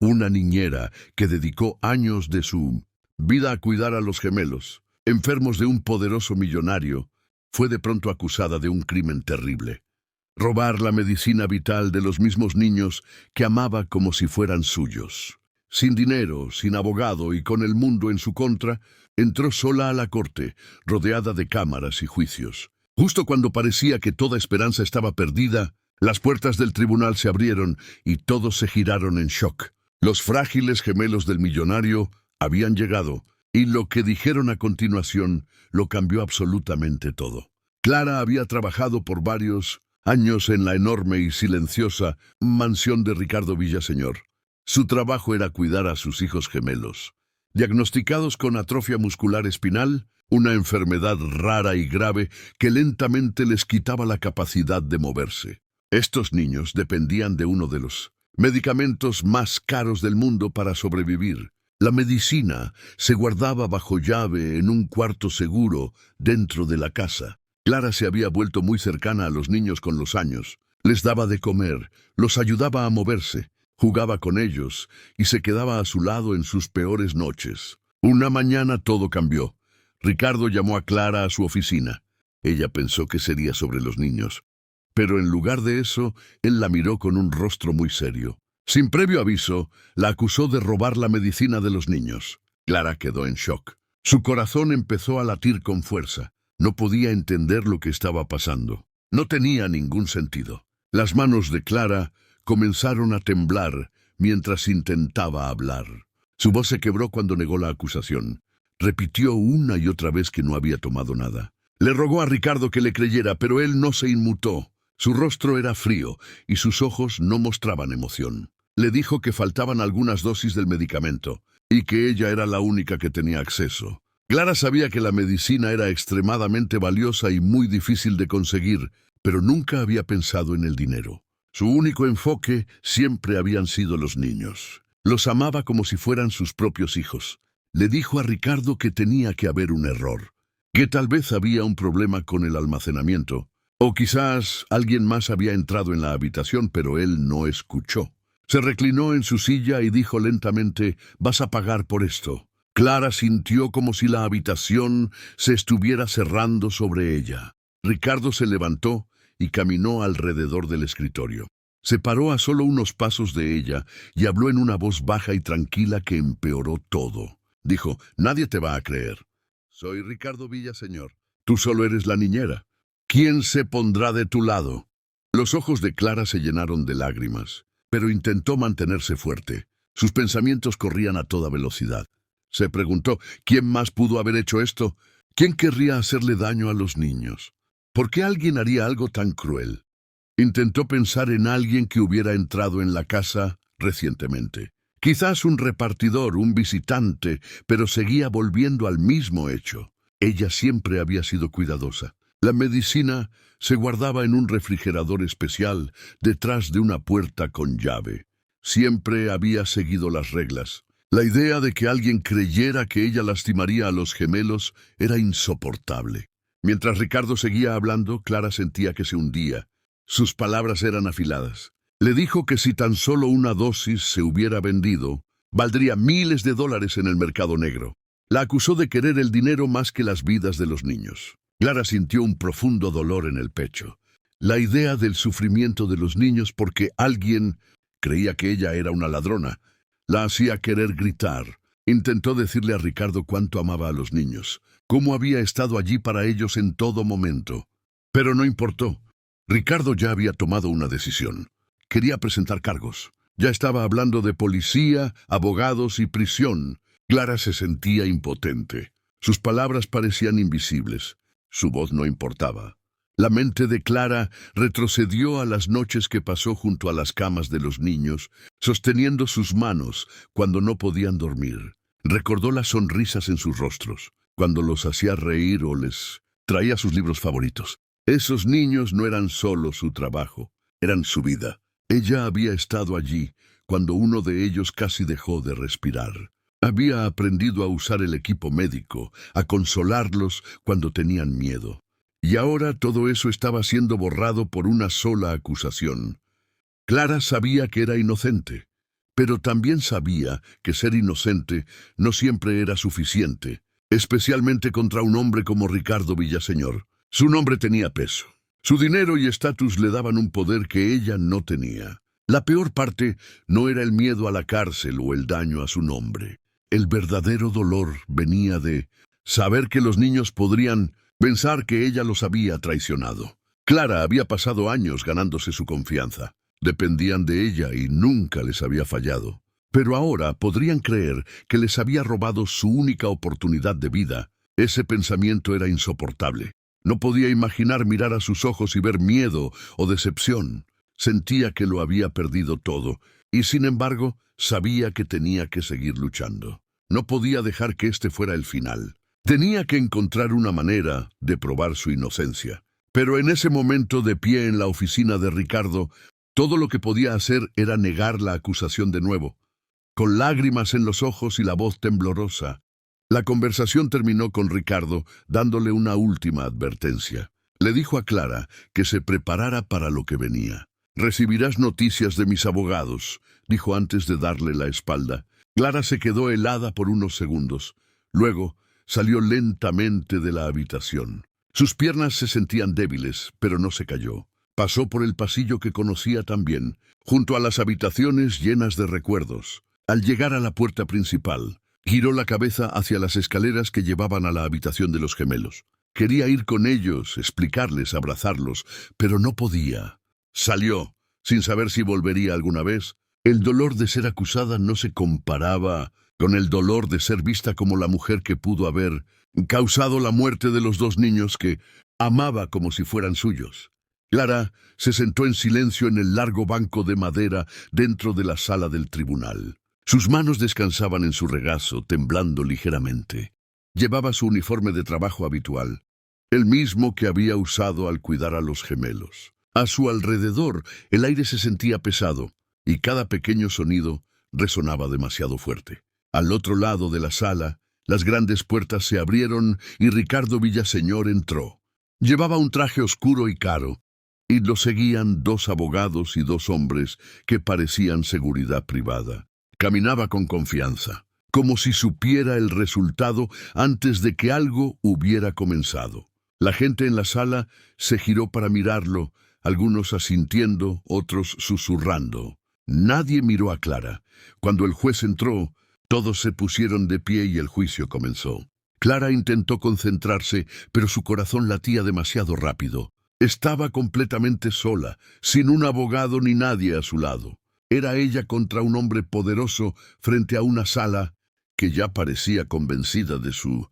una niñera que dedicó años de su vida a cuidar a los gemelos, enfermos de un poderoso millonario, fue de pronto acusada de un crimen terrible: robar la medicina vital de los mismos niños que amaba como si fueran suyos. Sin dinero, sin abogado y con el mundo en su contra, entró sola a la corte, rodeada de cámaras y juicios. Justo cuando parecía que toda esperanza estaba perdida, las puertas del tribunal se abrieron y todos se giraron en shock. Los frágiles gemelos del millonario habían llegado, y lo que dijeron a continuación lo cambió absolutamente todo. Clara había trabajado por varios años en la enorme y silenciosa mansión de Ricardo Villaseñor. Su trabajo era cuidar a sus hijos gemelos, diagnosticados con atrofia muscular espinal, una enfermedad rara y grave que lentamente les quitaba la capacidad de moverse. Estos niños dependían de uno de los medicamentos más caros del mundo para sobrevivir. La medicina se guardaba bajo llave en un cuarto seguro dentro de la casa. Clara se había vuelto muy cercana a los niños con los años. Les daba de comer, los ayudaba a moverse, jugaba con ellos y se quedaba a su lado en sus peores noches. Una mañana todo cambió. Ricardo llamó a Clara a su oficina. Ella pensó que sería sobre los niños, pero en lugar de eso, él la miró con un rostro muy serio. Sin previo aviso, la acusó de robar la medicina de los niños. Clara quedó en shock. Su corazón empezó a latir con fuerza. No podía entender lo que estaba pasando. No tenía ningún sentido. Las manos de Clara comenzaron a temblar mientras intentaba hablar. Su voz se quebró cuando negó la acusación. Repitió una y otra vez que no había tomado nada. Le rogó a Ricardo que le creyera, pero él no se inmutó. Su rostro era frío y sus ojos no mostraban emoción. Le dijo que faltaban algunas dosis del medicamento y que ella era la única que tenía acceso. Clara sabía que la medicina era extremadamente valiosa y muy difícil de conseguir, pero nunca había pensado en el dinero. Su único enfoque siempre habían sido los niños. Los amaba como si fueran sus propios hijos. Le dijo a Ricardo que tenía que haber un error, que tal vez había un problema con el almacenamiento, o quizás alguien más había entrado en la habitación, pero él no escuchó. Se reclinó en su silla y dijo lentamente: «Vas a pagar por esto». Clara sintió como si la habitación se estuviera cerrando sobre ella. Ricardo se levantó y caminó alrededor del escritorio. Se paró a solo unos pasos de ella y habló en una voz baja y tranquila que empeoró todo. Dijo: «Nadie te va a creer. Soy Ricardo Villaseñor. Tú solo eres la niñera. ¿Quién se pondrá de tu lado?». Los ojos de Clara se llenaron de lágrimas, pero intentó mantenerse fuerte. Sus pensamientos corrían a toda velocidad. Se preguntó: ¿quién más pudo haber hecho esto? ¿Quién querría hacerle daño a los niños? ¿Por qué alguien haría algo tan cruel? Intentó pensar en alguien que hubiera entrado en la casa recientemente. Quizás un repartidor, un visitante, pero seguía volviendo al mismo hecho. Ella siempre había sido cuidadosa. La medicina se guardaba en un refrigerador especial detrás de una puerta con llave. Siempre había seguido las reglas. La idea de que alguien creyera que ella lastimaría a los gemelos era insoportable. Mientras Ricardo seguía hablando, Clara sentía que se hundía. Sus palabras eran afiladas. Le dijo que si tan solo una dosis se hubiera vendido, valdría miles de dólares en el mercado negro. La acusó de querer el dinero más que las vidas de los niños. Clara sintió un profundo dolor en el pecho. La idea del sufrimiento de los niños porque alguien creía que ella era una ladrona la hacía querer gritar. Intentó decirle a Ricardo cuánto amaba a los niños, cómo había estado allí para ellos en todo momento. Pero no importó. Ricardo ya había tomado una decisión. Quería presentar cargos. Ya estaba hablando de policía, abogados y prisión. Clara se sentía impotente. Sus palabras parecían invisibles. Su voz no importaba. La mente de Clara retrocedió a las noches que pasó junto a las camas de los niños, sosteniendo sus manos cuando no podían dormir. Recordó las sonrisas en sus rostros, cuando los hacía reír o les traía sus libros favoritos. Esos niños no eran solo su trabajo, eran su vida. Ella había estado allí cuando uno de ellos casi dejó de respirar. Había aprendido a usar el equipo médico, a consolarlos cuando tenían miedo. Y ahora todo eso estaba siendo borrado por una sola acusación. Clara sabía que era inocente, pero también sabía que ser inocente no siempre era suficiente, especialmente contra un hombre como Ricardo Villaseñor. Su nombre tenía peso. Su dinero y estatus le daban un poder que ella no tenía. La peor parte no era el miedo a la cárcel o el daño a su nombre. El verdadero dolor venía de saber que los niños podrían pensar que ella los había traicionado. Clara había pasado años ganándose su confianza. Dependían de ella y nunca les había fallado. Pero ahora podrían creer que les había robado su única oportunidad de vida. Ese pensamiento era insoportable. No podía imaginar mirar a sus ojos y ver miedo o decepción. Sentía que lo había perdido todo, y sin embargo, sabía que tenía que seguir luchando. No podía dejar que este fuera el final. Tenía que encontrar una manera de probar su inocencia. Pero en ese momento, de pie en la oficina de Ricardo, todo lo que podía hacer era negar la acusación de nuevo. Con lágrimas en los ojos y la voz temblorosa, la conversación terminó con Ricardo dándole una última advertencia. Le dijo a Clara que se preparara para lo que venía. «Recibirás noticias de mis abogados», dijo antes de darle la espalda. Clara se quedó helada por unos segundos. Luego salió lentamente de la habitación. Sus piernas se sentían débiles, pero no se cayó. Pasó por el pasillo que conocía tan bien, junto a las habitaciones llenas de recuerdos. Al llegar a la puerta principal, giró la cabeza hacia las escaleras que llevaban a la habitación de los gemelos. Quería ir con ellos, explicarles, abrazarlos, pero no podía. Salió, sin saber si volvería alguna vez. El dolor de ser acusada no se comparaba con el dolor de ser vista como la mujer que pudo haber causado la muerte de los dos niños que amaba como si fueran suyos. Clara se sentó en silencio en el largo banco de madera dentro de la sala del tribunal. Sus manos descansaban en su regazo, temblando ligeramente. Llevaba su uniforme de trabajo habitual, el mismo que había usado al cuidar a los gemelos. A su alrededor, el aire se sentía pesado, y cada pequeño sonido resonaba demasiado fuerte. Al otro lado de la sala, las grandes puertas se abrieron y Ricardo Villaseñor entró. Llevaba un traje oscuro y caro, y lo seguían dos abogados y dos hombres que parecían seguridad privada. Caminaba con confianza, como si supiera el resultado antes de que algo hubiera comenzado. La gente en la sala se giró para mirarlo, algunos asintiendo, otros susurrando. Nadie miró a Clara. Cuando el juez entró, todos se pusieron de pie y el juicio comenzó. Clara intentó concentrarse, pero su corazón latía demasiado rápido. Estaba completamente sola, sin un abogado ni nadie a su lado. Era ella contra un hombre poderoso frente a una sala que ya parecía convencida de su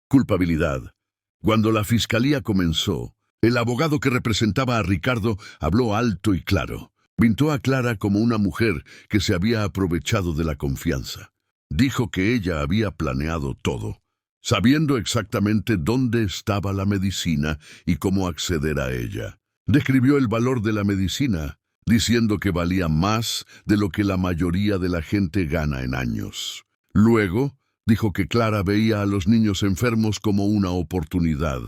culpabilidad. Cuando la fiscalía comenzó, el abogado que representaba a Ricardo habló alto y claro. Pintó a Clara como una mujer que se había aprovechado de la confianza. Dijo que ella había planeado todo, sabiendo exactamente dónde estaba la medicina y cómo acceder a ella. Describió el valor de la medicina, diciendo que valía más de lo que la mayoría de la gente gana en años. Luego, dijo que Clara veía a los niños enfermos como una oportunidad,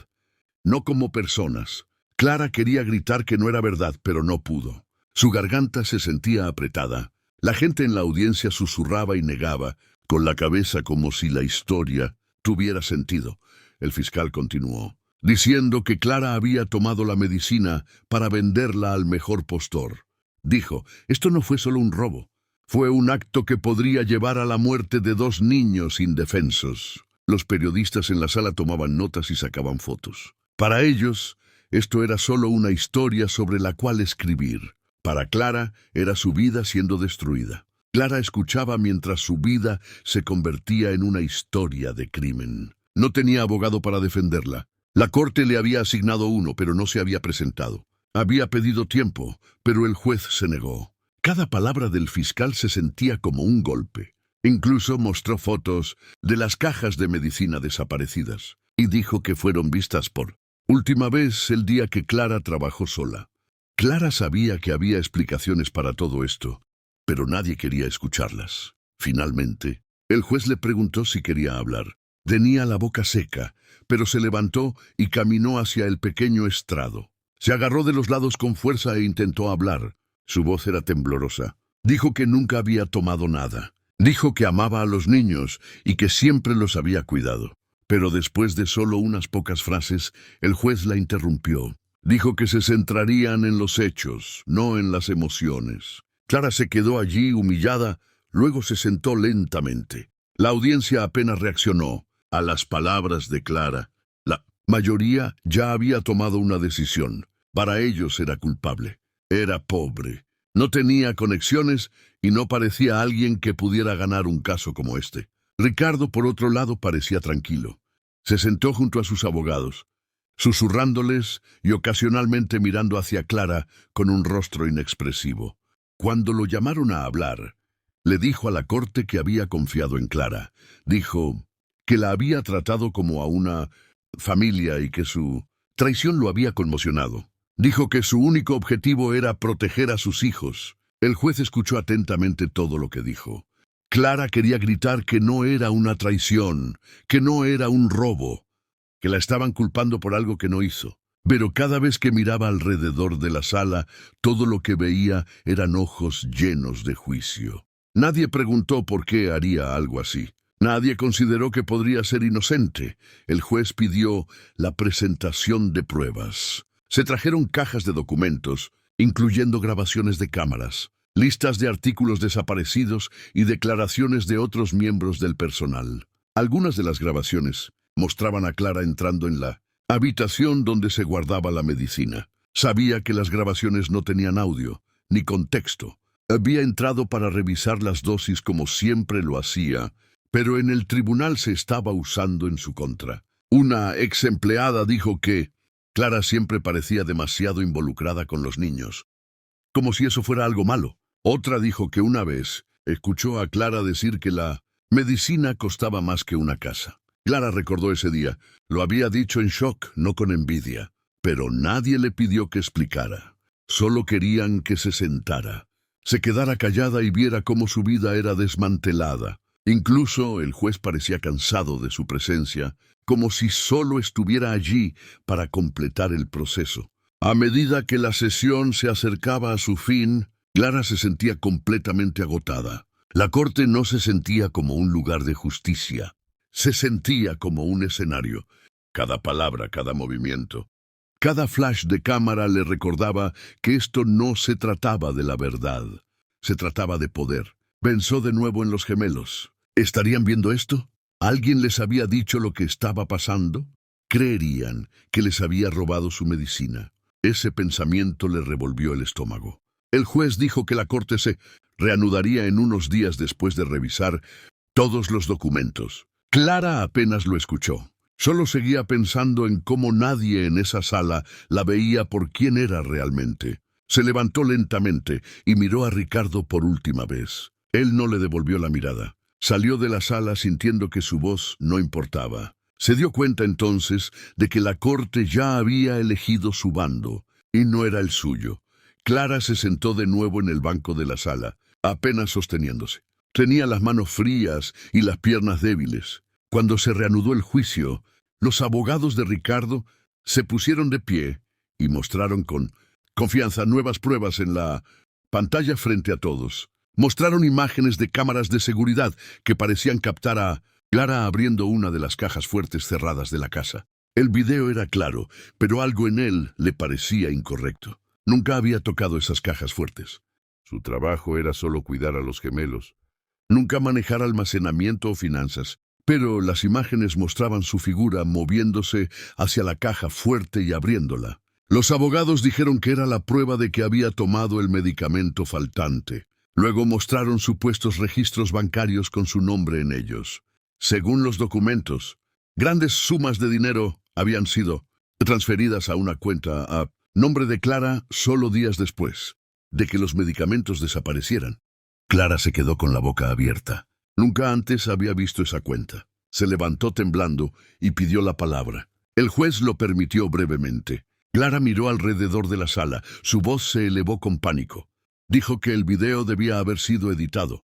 no como personas. Clara quería gritar que no era verdad, pero no pudo. Su garganta se sentía apretada. La gente en la audiencia susurraba y negaba, con la cabeza como si la historia tuviera sentido. El fiscal continuó, diciendo que Clara había tomado la medicina para venderla al mejor postor. Dijo, esto no fue solo un robo, fue un acto que podría llevar a la muerte de dos niños indefensos. Los periodistas en la sala tomaban notas y sacaban fotos. Para ellos, esto era solo una historia sobre la cual escribir. Para Clara, era su vida siendo destruida. Clara escuchaba mientras su vida se convertía en una historia de crimen. No tenía abogado para defenderla. La corte le había asignado uno, pero no se había presentado. Había pedido tiempo, pero el juez se negó. Cada palabra del fiscal se sentía como un golpe. Incluso mostró fotos de las cajas de medicina desaparecidas y dijo que fueron vistas por última vez el día que Clara trabajó sola. Clara sabía que había explicaciones para todo esto, pero nadie quería escucharlas. Finalmente, el juez le preguntó si quería hablar. Tenía la boca seca, pero se levantó y caminó hacia el pequeño estrado. Se agarró de los lados con fuerza e intentó hablar. Su voz era temblorosa. Dijo que nunca había tomado nada. Dijo que amaba a los niños y que siempre los había cuidado. Pero después de solo unas pocas frases, el juez la interrumpió. Dijo que se centrarían en los hechos, no en las emociones. Clara se quedó allí humillada, luego se sentó lentamente. La audiencia apenas reaccionó a las palabras de Clara. La mayoría ya había tomado una decisión. Para ellos era culpable. Era pobre. No tenía conexiones y no parecía alguien que pudiera ganar un caso como este. Ricardo, por otro lado, parecía tranquilo. Se sentó junto a sus abogados, susurrándoles y ocasionalmente mirando hacia Clara con un rostro inexpresivo. Cuando lo llamaron a hablar, le dijo a la corte que había confiado en Clara. Dijo que la había tratado como a una familia y que su traición lo había conmocionado. Dijo que su único objetivo era proteger a sus hijos. El juez escuchó atentamente todo lo que dijo. Clara quería gritar que no era una traición, que no era un robo, que la estaban culpando por algo que no hizo. Pero cada vez que miraba alrededor de la sala, todo lo que veía eran ojos llenos de juicio. Nadie preguntó por qué haría algo así. Nadie consideró que podría ser inocente. El juez pidió la presentación de pruebas. Se trajeron cajas de documentos, incluyendo grabaciones de cámaras, listas de artículos desaparecidos y declaraciones de otros miembros del personal. Algunas de las grabaciones mostraban a Clara entrando en la habitación donde se guardaba la medicina. Sabía que las grabaciones no tenían audio, ni contexto. Había entrado para revisar las dosis como siempre lo hacía, pero en el tribunal se estaba usando en su contra. Una ex empleada dijo que Clara siempre parecía demasiado involucrada con los niños, como si eso fuera algo malo. Otra dijo que una vez escuchó a Clara decir que la medicina costaba más que una casa. Clara recordó ese día. Lo había dicho en shock, no con envidia. Pero nadie le pidió que explicara. Solo querían que se sentara, se quedara callada y viera cómo su vida era desmantelada. Incluso el juez parecía cansado de su presencia, como si solo estuviera allí para completar el proceso. A medida que la sesión se acercaba a su fin, Clara se sentía completamente agotada. La corte no se sentía como un lugar de justicia. Se sentía como un escenario. Cada palabra, cada movimiento, cada flash de cámara le recordaba que esto no se trataba de la verdad. Se trataba de poder. Pensó de nuevo en los gemelos. ¿Estarían viendo esto? ¿Alguien les había dicho lo que estaba pasando? ¿Creerían que les había robado su medicina? Ese pensamiento le revolvió el estómago. El juez dijo que la corte se reanudaría en unos días después de revisar todos los documentos. Clara apenas lo escuchó. Solo seguía pensando en cómo nadie en esa sala la veía por quién era realmente. Se levantó lentamente y miró a Ricardo por última vez. Él no le devolvió la mirada. Salió de la sala sintiendo que su voz no importaba. Se dio cuenta entonces de que la corte ya había elegido su bando, y no era el suyo. Clara se sentó de nuevo en el banco de la sala, apenas sosteniéndose. Tenía las manos frías y las piernas débiles. Cuando se reanudó el juicio, los abogados de Ricardo se pusieron de pie y mostraron con confianza nuevas pruebas en la pantalla frente a todos. Mostraron imágenes de cámaras de seguridad que parecían captar a Clara abriendo una de las cajas fuertes cerradas de la casa. El video era claro, pero algo en él le parecía incorrecto. Nunca había tocado esas cajas fuertes. Su trabajo era solo cuidar a los gemelos. Nunca manejar almacenamiento o finanzas. Pero las imágenes mostraban su figura moviéndose hacia la caja fuerte y abriéndola. Los abogados dijeron que era la prueba de que había tomado el medicamento faltante. Luego mostraron supuestos registros bancarios con su nombre en ellos. Según los documentos, grandes sumas de dinero habían sido transferidas a una cuenta a nombre de Clara solo días después de que los medicamentos desaparecieran. Clara se quedó con la boca abierta. Nunca antes había visto esa cuenta. Se levantó temblando y pidió la palabra. El juez lo permitió brevemente. Clara miró alrededor de la sala. Su voz se elevó con pánico. Dijo que el video debía haber sido editado,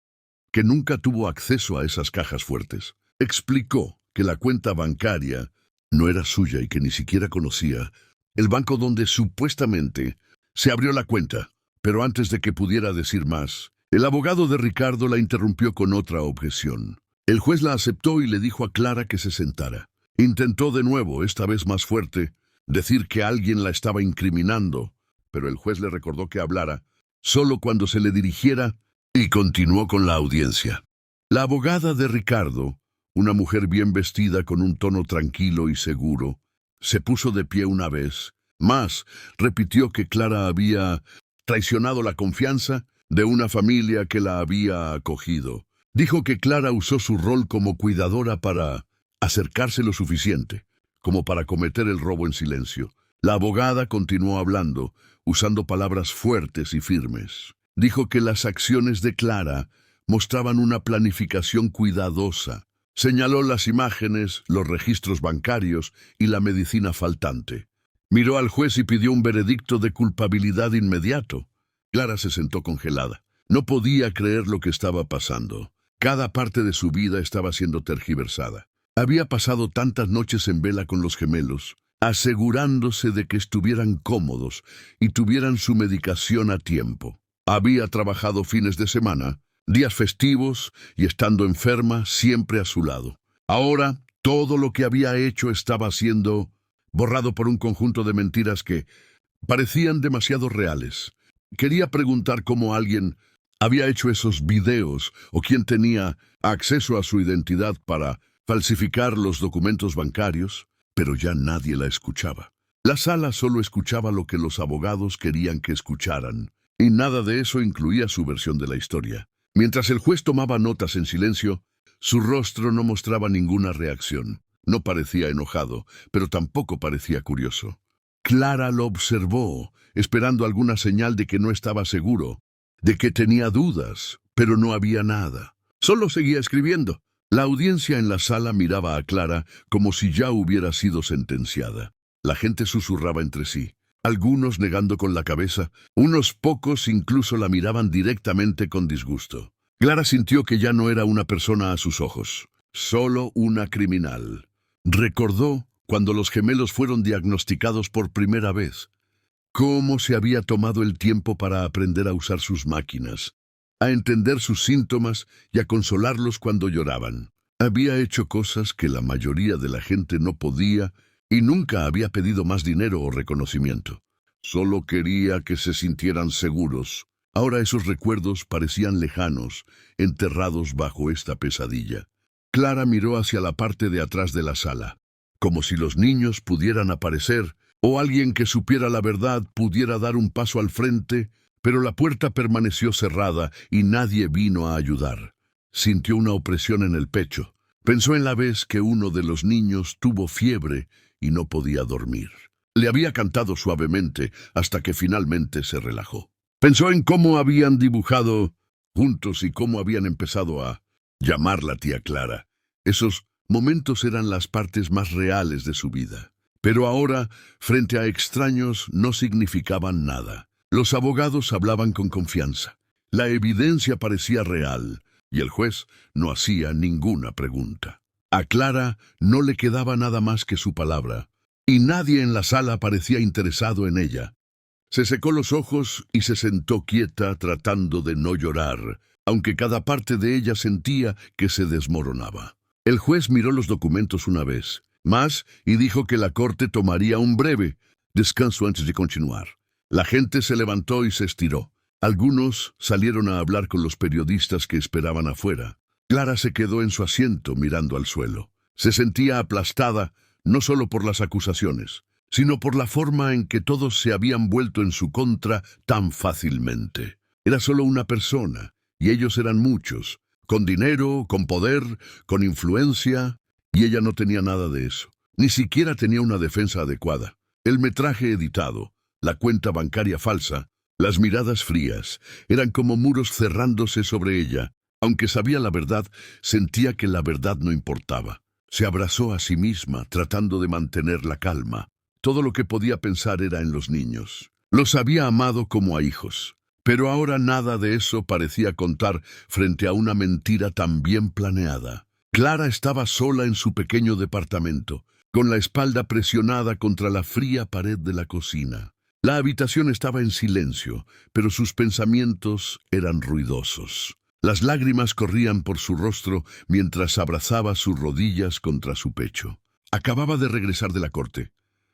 que nunca tuvo acceso a esas cajas fuertes. Explicó que la cuenta bancaria no era suya y que ni siquiera conocía el banco donde supuestamente se abrió la cuenta. Pero antes de que pudiera decir más, El abogado de Ricardo la interrumpió con otra objeción. El juez la aceptó y le dijo a Clara que se sentara. Intentó de nuevo, esta vez más fuerte, decir que alguien la estaba incriminando, pero el juez le recordó que hablara solo cuando se le dirigiera y continuó con la audiencia. La abogada de Ricardo, una mujer bien vestida con un tono tranquilo y seguro, se puso de pie una vez. Más, repitió que Clara había traicionado la confianza de una familia que la había acogido. Dijo que Clara usó su rol como cuidadora para acercarse lo suficiente, como para cometer el robo en silencio. La abogada continuó hablando, usando palabras fuertes y firmes. Dijo que las acciones de Clara mostraban una planificación cuidadosa. Señaló las imágenes, los registros bancarios y la medicina faltante. Miró al juez y pidió un veredicto de culpabilidad inmediato. Clara se sentó congelada. No podía creer lo que estaba pasando. Cada parte de su vida estaba siendo tergiversada. Había pasado tantas noches en vela con los gemelos, asegurándose de que estuvieran cómodos y tuvieran su medicación a tiempo. Había trabajado fines de semana, días festivos y estando enferma siempre a su lado. Ahora, todo lo que había hecho estaba siendo borrado por un conjunto de mentiras que parecían demasiado reales. Quería preguntar cómo alguien había hecho esos videos o quién tenía acceso a su identidad para falsificar los documentos bancarios, pero ya nadie la escuchaba. La sala solo escuchaba lo que los abogados querían que escucharan, y nada de eso incluía su versión de la historia. Mientras el juez tomaba notas en silencio, su rostro no mostraba ninguna reacción. No parecía enojado, pero tampoco parecía curioso. Clara lo observó, esperando alguna señal de que no estaba seguro, de que tenía dudas, pero no había nada. Solo seguía escribiendo. La audiencia en la sala miraba a Clara como si ya hubiera sido sentenciada. La gente susurraba entre sí, algunos negando con la cabeza, unos pocos incluso la miraban directamente con disgusto. Clara sintió que ya no era una persona a sus ojos, solo una criminal. Recordó cuando los gemelos fueron diagnosticados por primera vez, cómo se había tomado el tiempo para aprender a usar sus máquinas, a entender sus síntomas y a consolarlos cuando lloraban. Había hecho cosas que la mayoría de la gente no podía y nunca había pedido más dinero o reconocimiento. Solo quería que se sintieran seguros. Ahora esos recuerdos parecían lejanos, enterrados bajo esta pesadilla. Clara miró hacia la parte de atrás de la sala, como si los niños pudieran aparecer o alguien que supiera la verdad pudiera dar un paso al frente, pero la puerta permaneció cerrada y nadie vino a ayudar. Sintió una opresión en el pecho. Pensó en la vez que uno de los niños tuvo fiebre y no podía dormir. Le había cantado suavemente hasta que finalmente se relajó. Pensó en cómo habían dibujado juntos y cómo habían empezado a llamarla tía Clara. Esos momentos eran las partes más reales de su vida. Pero ahora, frente a extraños, no significaban nada. Los abogados hablaban con confianza. La evidencia parecía real, y el juez no hacía ninguna pregunta. A Clara no le quedaba nada más que su palabra, y nadie en la sala parecía interesado en ella. Se secó los ojos y se sentó quieta tratando de no llorar, aunque cada parte de ella sentía que se desmoronaba. El juez miró los documentos una vez más y dijo que la corte tomaría un breve descanso antes de continuar. La gente se levantó y se estiró. Algunos salieron a hablar con los periodistas que esperaban afuera. Clara se quedó en su asiento mirando al suelo. Se sentía aplastada no solo por las acusaciones, sino por la forma en que todos se habían vuelto en su contra tan fácilmente. Era solo una persona, y ellos eran muchos, con dinero, con poder, con influencia, y ella no tenía nada de eso. Ni siquiera tenía una defensa adecuada. El metraje editado, la cuenta bancaria falsa, las miradas frías, eran como muros cerrándose sobre ella. Aunque sabía la verdad, sentía que la verdad no importaba. Se abrazó a sí misma, tratando de mantener la calma. Todo lo que podía pensar era en los niños. Los había amado como a hijos. Pero ahora nada de eso parecía contar frente a una mentira tan bien planeada. Clara estaba sola en su pequeño departamento, con la espalda presionada contra la fría pared de la cocina. La habitación estaba en silencio, pero sus pensamientos eran ruidosos. Las lágrimas corrían por su rostro mientras abrazaba sus rodillas contra su pecho. Acababa de regresar de la corte,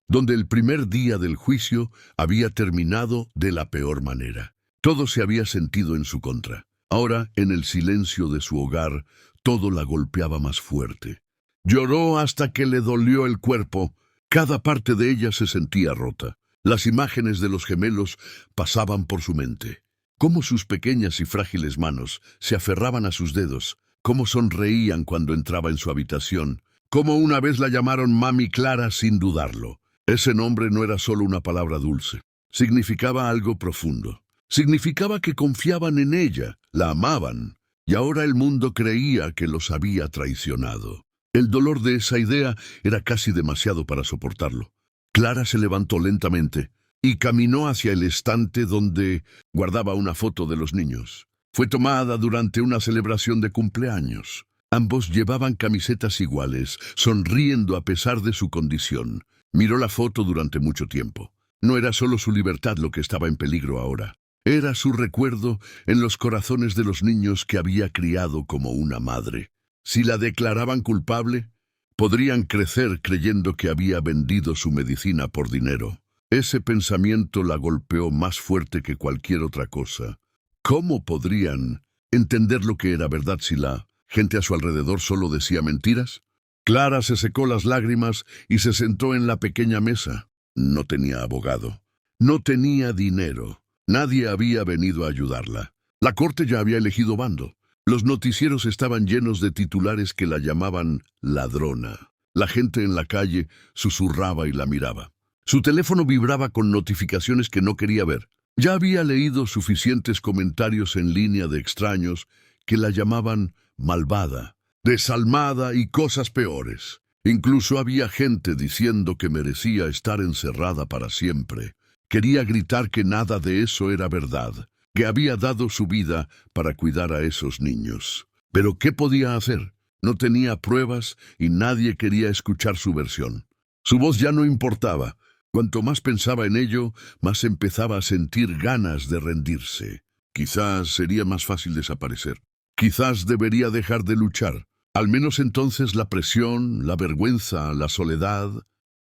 donde el primer día del juicio había terminado de la peor manera. Todo se había sentido en su contra. Ahora, en el silencio de su hogar, todo la golpeaba más fuerte. Lloró hasta que le dolió el cuerpo. Cada parte de ella se sentía rota. Las imágenes de los gemelos pasaban por su mente. Cómo sus pequeñas y frágiles manos se aferraban a sus dedos, cómo sonreían cuando entraba en su habitación, cómo una vez la llamaron Mami Clara sin dudarlo. Ese nombre no era solo una palabra dulce, significaba algo profundo. Significaba que confiaban en ella, la amaban, y ahora el mundo creía que los había traicionado. El dolor de esa idea era casi demasiado para soportarlo. Clara se levantó lentamente y caminó hacia el estante donde guardaba una foto de los niños. Fue tomada durante una celebración de cumpleaños. Ambos llevaban camisetas iguales, sonriendo a pesar de su condición. Miró la foto durante mucho tiempo. No era solo su libertad lo que estaba en peligro ahora. Era su recuerdo en los corazones de los niños que había criado como una madre. Si la declaraban culpable, podrían crecer creyendo que había vendido su medicina por dinero. Ese pensamiento la golpeó más fuerte que cualquier otra cosa. ¿Cómo podrían entender lo que era verdad si la gente a su alrededor solo decía mentiras? Clara se secó las lágrimas y se sentó en la pequeña mesa. No tenía abogado. No tenía dinero. Nadie había venido a ayudarla. La corte ya había elegido bando. Los noticieros estaban llenos de titulares que la llamaban ladrona. La gente en la calle susurraba y la miraba. Su teléfono vibraba con notificaciones que no quería ver. Ya había leído suficientes comentarios en línea de extraños que la llamaban malvada, desalmada y cosas peores. Incluso había gente diciendo que merecía estar encerrada para siempre. Quería gritar que nada de eso era verdad, que había dado su vida para cuidar a esos niños. Pero ¿qué podía hacer? No tenía pruebas y nadie quería escuchar su versión. Su voz ya no importaba. Cuanto más pensaba en ello, más empezaba a sentir ganas de rendirse. Quizás sería más fácil desaparecer. Quizás debería dejar de luchar. Al menos entonces la presión, la vergüenza, la soledad,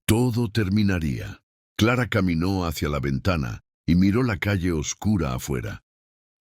todo terminaría. Clara caminó hacia la ventana y miró la calle oscura afuera.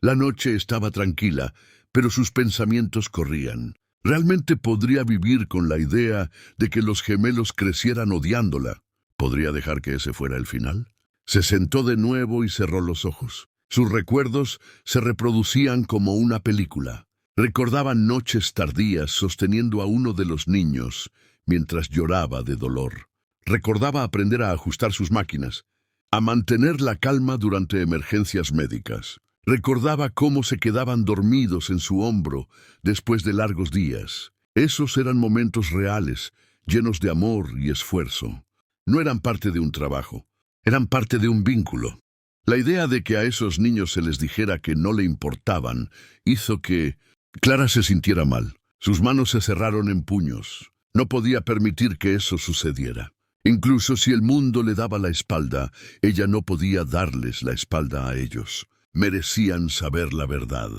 La noche estaba tranquila, pero sus pensamientos corrían. ¿Realmente podría vivir con la idea de que los gemelos crecieran odiándola? ¿Podría dejar que ese fuera el final? Se sentó de nuevo y cerró los ojos. Sus recuerdos se reproducían como una película. Recordaba noches tardías sosteniendo a uno de los niños mientras lloraba de dolor. Recordaba aprender a ajustar sus máquinas, a mantener la calma durante emergencias médicas. Recordaba cómo se quedaban dormidos en su hombro después de largos días. Esos eran momentos reales, llenos de amor y esfuerzo. No eran parte de un trabajo, eran parte de un vínculo. La idea de que a esos niños se les dijera que no le importaban hizo que Clara se sintiera mal. Sus manos se cerraron en puños. No podía permitir que eso sucediera. Incluso si el mundo le daba la espalda, ella no podía darles la espalda a ellos. Merecían saber la verdad.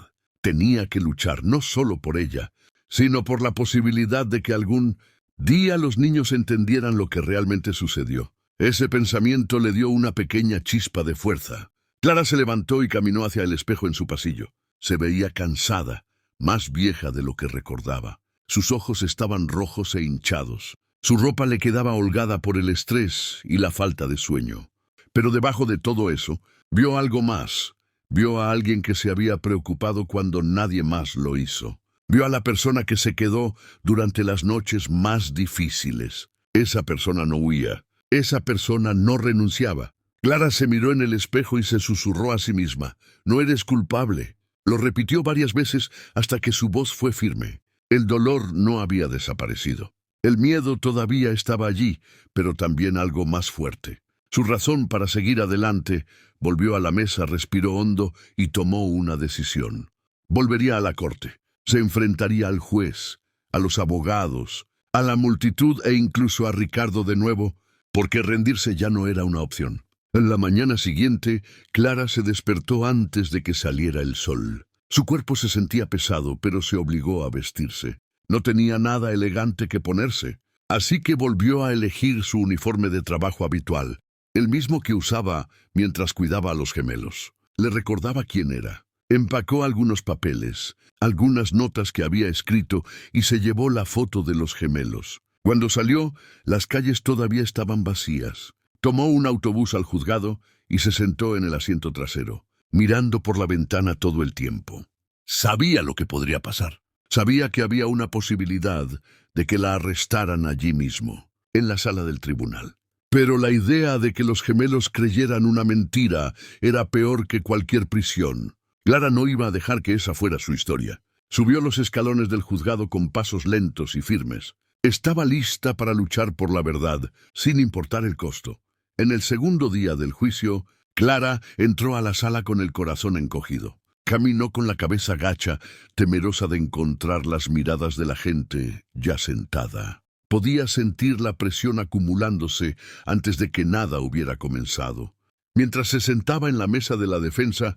Tenía que luchar no solo por ella, sino por la posibilidad de que algún día los niños entendieran lo que realmente sucedió. Ese pensamiento le dio una pequeña chispa de fuerza. Clara se levantó y caminó hacia el espejo en su pasillo. Se veía cansada, más vieja de lo que recordaba. Sus ojos estaban rojos e hinchados. Su ropa le quedaba holgada por el estrés y la falta de sueño. Pero debajo de todo eso, vio algo más. Vio a alguien que se había preocupado cuando nadie más lo hizo. Vio a la persona que se quedó durante las noches más difíciles. Esa persona no huía. Esa persona no renunciaba. Clara se miró en el espejo y se susurró a sí misma: «No eres culpable». Lo repitió varias veces hasta que su voz fue firme. El dolor no había desaparecido. El miedo todavía estaba allí, pero también algo más fuerte. Su razón para seguir adelante. Volvió a la mesa, respiró hondo y tomó una decisión. Volvería a la corte. Se enfrentaría al juez, a los abogados, a la multitud e incluso a Ricardo de nuevo, porque rendirse ya no era una opción. En la mañana siguiente, Clara se despertó antes de que saliera el sol. Su cuerpo se sentía pesado, pero se obligó a vestirse. No tenía nada elegante que ponerse, así que volvió a elegir su uniforme de trabajo habitual, el mismo que usaba mientras cuidaba a los gemelos. Le recordaba quién era. Empacó algunos papeles, algunas notas que había escrito y se llevó la foto de los gemelos. Cuando salió, las calles todavía estaban vacías. Tomó un autobús al juzgado y se sentó en el asiento trasero, mirando por la ventana todo el tiempo. Sabía lo que podría pasar. Sabía que había una posibilidad de que la arrestaran allí mismo, en la sala del tribunal. Pero la idea de que los gemelos creyeran una mentira era peor que cualquier prisión. Clara no iba a dejar que esa fuera su historia. Subió los escalones del juzgado con pasos lentos y firmes. Estaba lista para luchar por la verdad, sin importar el costo. En el segundo día del juicio, Clara entró a la sala con el corazón encogido. Caminó con la cabeza gacha, temerosa de encontrar las miradas de la gente ya sentada. Podía sentir la presión acumulándose antes de que nada hubiera comenzado. Mientras se sentaba en la mesa de la defensa,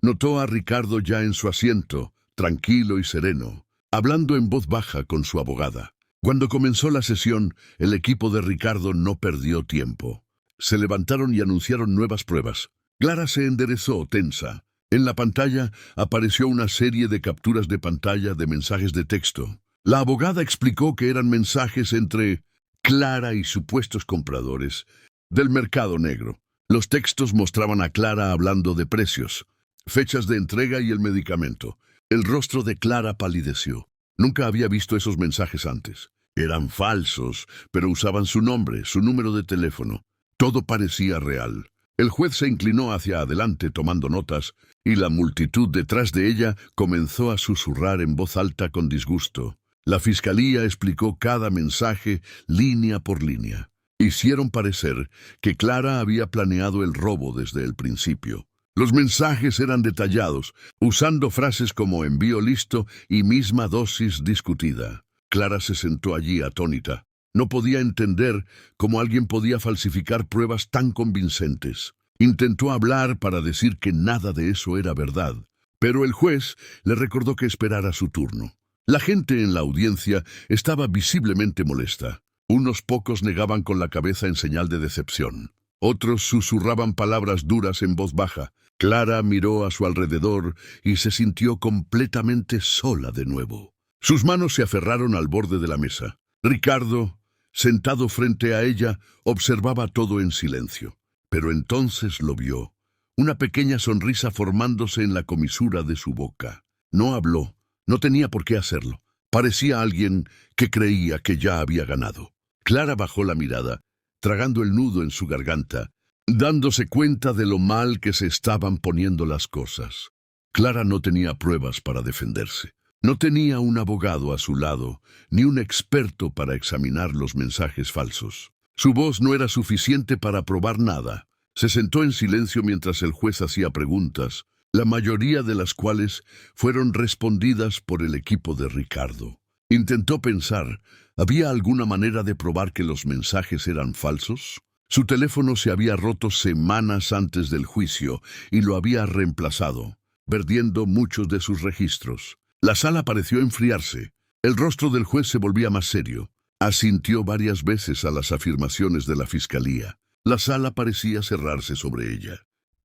notó a Ricardo ya en su asiento, tranquilo y sereno, hablando en voz baja con su abogada. Cuando comenzó la sesión, el equipo de Ricardo no perdió tiempo. Se levantaron y anunciaron nuevas pruebas. Clara se enderezó, tensa. En la pantalla apareció una serie de capturas de pantalla de mensajes de texto. La abogada explicó que eran mensajes entre Clara y supuestos compradores del mercado negro. Los textos mostraban a Clara hablando de precios, fechas de entrega y el medicamento. El rostro de Clara palideció. Nunca había visto esos mensajes antes. Eran falsos, pero usaban su nombre, su número de teléfono. Todo parecía real. El juez se inclinó hacia adelante tomando notas, y la multitud detrás de ella comenzó a susurrar en voz alta con disgusto. La fiscalía explicó cada mensaje línea por línea. Hicieron parecer que Clara había planeado el robo desde el principio. Los mensajes eran detallados, usando frases como envío listo y misma dosis discutida. Clara se sentó allí atónita. No podía entender cómo alguien podía falsificar pruebas tan convincentes. Intentó hablar para decir que nada de eso era verdad, pero el juez le recordó que esperara su turno. La gente en la audiencia estaba visiblemente molesta. Unos pocos negaban con la cabeza en señal de decepción. Otros susurraban palabras duras en voz baja. Clara miró a su alrededor y se sintió completamente sola de nuevo. Sus manos se aferraron al borde de la mesa. Ricardo, sentado frente a ella, observaba todo en silencio. Pero entonces lo vio, una pequeña sonrisa formándose en la comisura de su boca. No habló, no tenía por qué hacerlo. Parecía alguien que creía que ya había ganado. Clara bajó la mirada, tragando el nudo en su garganta, dándose cuenta de lo mal que se estaban poniendo las cosas. Clara no tenía pruebas para defenderse. No tenía un abogado a su lado, ni un experto para examinar los mensajes falsos. Su voz no era suficiente para probar nada. Se sentó en silencio mientras el juez hacía preguntas, la mayoría de las cuales fueron respondidas por el equipo de Ricardo. Intentó pensar, ¿había alguna manera de probar que los mensajes eran falsos? Su teléfono se había roto semanas antes del juicio y lo había reemplazado, perdiendo muchos de sus registros. La sala pareció enfriarse. El rostro del juez se volvía más serio. Asintió varias veces a las afirmaciones de la fiscalía. La sala parecía cerrarse sobre ella.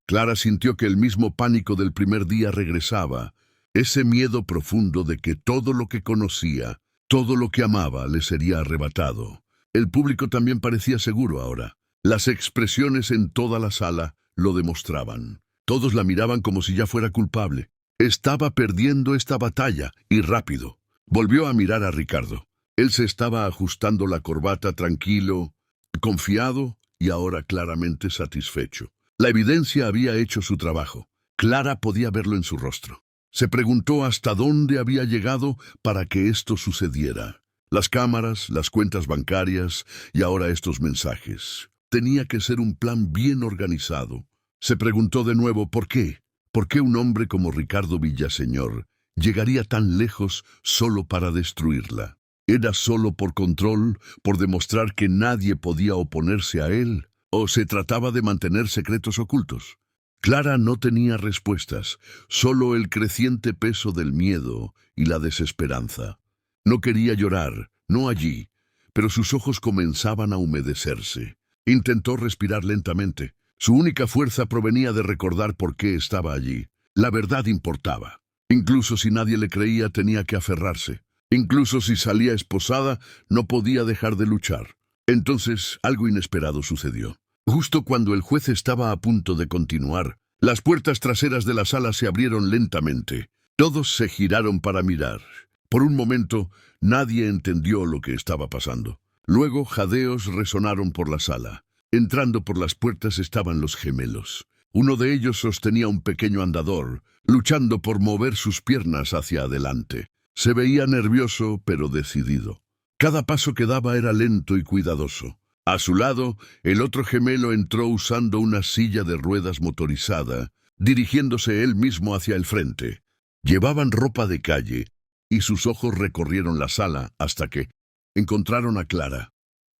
Clara sintió que el mismo pánico del primer día regresaba, ese miedo profundo de que todo lo que conocía, todo lo que amaba, le sería arrebatado. El público también parecía seguro ahora. Las expresiones en toda la sala lo demostraban. Todos la miraban como si ya fuera culpable. Estaba perdiendo esta batalla, y rápido. Volvió a mirar a Ricardo. Él se estaba ajustando la corbata tranquilo, confiado y ahora claramente satisfecho. La evidencia había hecho su trabajo. Clara podía verlo en su rostro. Se preguntó hasta dónde había llegado para que esto sucediera. Las cámaras, las cuentas bancarias y ahora estos mensajes. Tenía que ser un plan bien organizado. Se preguntó de nuevo ¿por qué? ¿Por qué un hombre como Ricardo Villaseñor llegaría tan lejos solo para destruirla? ¿Era solo por control, por demostrar que nadie podía oponerse a él? ¿O se trataba de mantener secretos ocultos? Clara no tenía respuestas, solo el creciente peso del miedo y la desesperanza. No quería llorar, no allí, pero sus ojos comenzaban a humedecerse. Intentó respirar lentamente. Su única fuerza provenía de recordar por qué estaba allí. La verdad importaba. Incluso si nadie le creía, tenía que aferrarse. Incluso si salía esposada, no podía dejar de luchar. Entonces, algo inesperado sucedió. Justo cuando el juez estaba a punto de continuar, las puertas traseras de la sala se abrieron lentamente. Todos se giraron para mirar. Por un momento, nadie entendió lo que estaba pasando. Luego, jadeos resonaron por la sala. Entrando por las puertas estaban los gemelos. Uno de ellos sostenía un pequeño andador, luchando por mover sus piernas hacia adelante. Se veía nervioso, pero decidido. Cada paso que daba era lento y cuidadoso. A su lado, el otro gemelo entró usando una silla de ruedas motorizada, dirigiéndose él mismo hacia el frente. Llevaban ropa de calle, y sus ojos recorrieron la sala hasta que encontraron a Clara.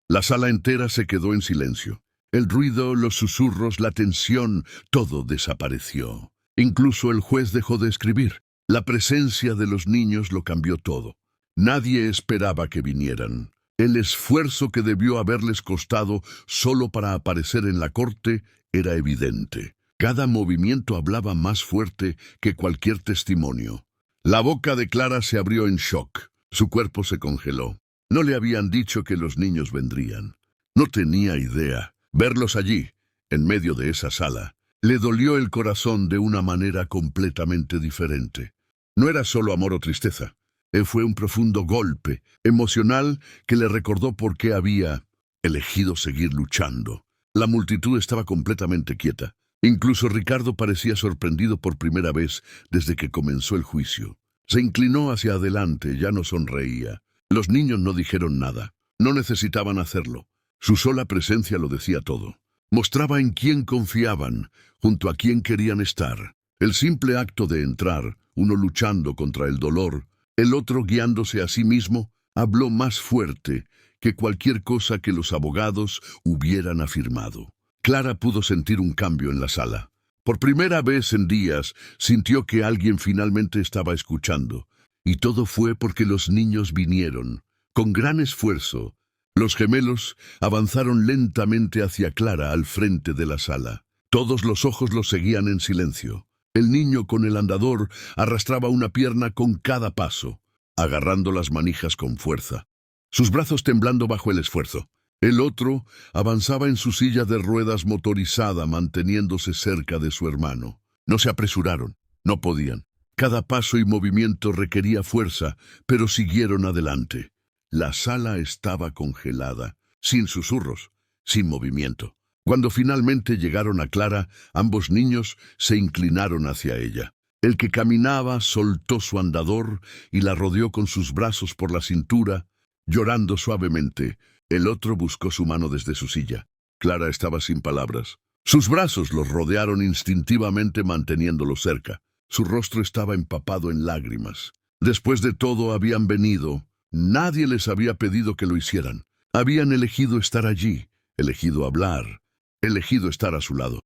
La sala entera se quedó en silencio. El ruido, los susurros, la tensión, todo desapareció. Incluso el juez dejó de escribir. La presencia de los niños lo cambió todo. Nadie esperaba que vinieran. El esfuerzo que debió haberles costado solo para aparecer en la corte era evidente. Cada movimiento hablaba más fuerte que cualquier testimonio. La boca de Clara se abrió en shock. Su cuerpo se congeló. No le habían dicho que los niños vendrían. No tenía idea. Verlos allí, en medio de esa sala, le dolió el corazón de una manera completamente diferente. No era solo amor o tristeza. Fue un profundo golpe emocional que le recordó por qué había elegido seguir luchando. La multitud estaba completamente quieta. Incluso Ricardo parecía sorprendido por primera vez desde que comenzó el juicio. Se inclinó hacia adelante, ya no sonreía. Los niños no dijeron nada. No necesitaban hacerlo. Su sola presencia lo decía todo. Mostraba en quién confiaban, junto a quién querían estar. El simple acto de entrar, uno luchando contra el dolor, el otro guiándose a sí mismo, habló más fuerte que cualquier cosa que los abogados hubieran afirmado. Clara pudo sentir un cambio en la sala. Por primera vez en días, sintió que alguien finalmente estaba escuchando. Y todo fue porque los niños vinieron. Con gran esfuerzo, los gemelos avanzaron lentamente hacia Clara al frente de la sala. Todos los ojos los seguían en silencio. El niño con el andador arrastraba una pierna con cada paso, agarrando las manijas con fuerza, sus brazos temblando bajo el esfuerzo. El otro avanzaba en su silla de ruedas motorizada, manteniéndose cerca de su hermano. No se apresuraron, no podían. Cada paso y movimiento requería fuerza, pero siguieron adelante. La sala estaba congelada, sin susurros, sin movimiento. Cuando finalmente llegaron a Clara, ambos niños se inclinaron hacia ella. El que caminaba soltó su andador y la rodeó con sus brazos por la cintura, llorando suavemente. El otro buscó su mano desde su silla. Clara estaba sin palabras. Sus brazos los rodearon instintivamente manteniéndolo cerca. Su rostro estaba empapado en lágrimas. Después de todo habían venido. Nadie les había pedido que lo hicieran. Habían elegido estar allí, elegido hablar, elegido estar a su lado.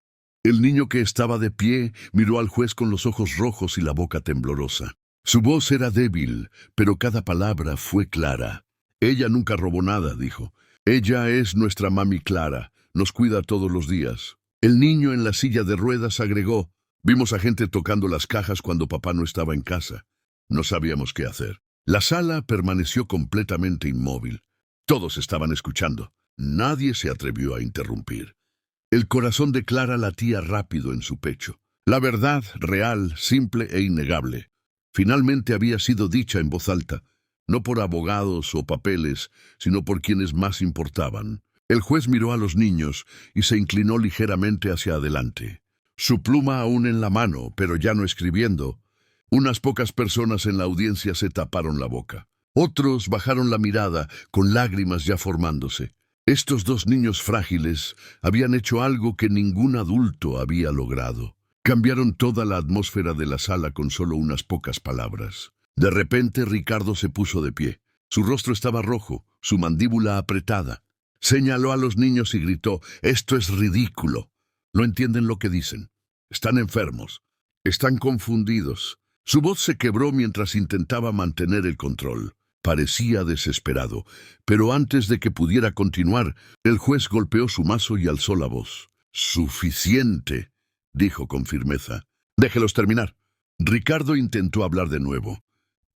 El niño que estaba de pie miró al juez con los ojos rojos y la boca temblorosa. Su voz era débil, pero cada palabra fue clara. Ella nunca robó nada, dijo. Ella es nuestra mami Clara, nos cuida todos los días. El niño en la silla de ruedas agregó, vimos a gente tocando las cajas cuando papá no estaba en casa. No sabíamos qué hacer. La sala permaneció completamente inmóvil. Todos estaban escuchando. Nadie se atrevió a interrumpir. El corazón de Clara latía rápido en su pecho. La verdad, real, simple e innegable, finalmente había sido dicha en voz alta, no por abogados o papeles, sino por quienes más importaban. El juez miró a los niños y se inclinó ligeramente hacia adelante. Su pluma aún en la mano, pero ya no escribiendo. Unas pocas personas en la audiencia se taparon la boca. Otros bajaron la mirada, con lágrimas ya formándose. Estos dos niños frágiles habían hecho algo que ningún adulto había logrado. Cambiaron toda la atmósfera de la sala con solo unas pocas palabras. De repente Ricardo se puso de pie. Su rostro estaba rojo, su mandíbula apretada. Señaló a los niños y gritó: «Esto es ridículo. No entienden lo que dicen. Están enfermos. Están confundidos». Su voz se quebró mientras intentaba mantener el control. Parecía desesperado, pero antes de que pudiera continuar, el juez golpeó su mazo y alzó la voz. «Suficiente», dijo con firmeza. «Déjelos terminar». Ricardo intentó hablar de nuevo,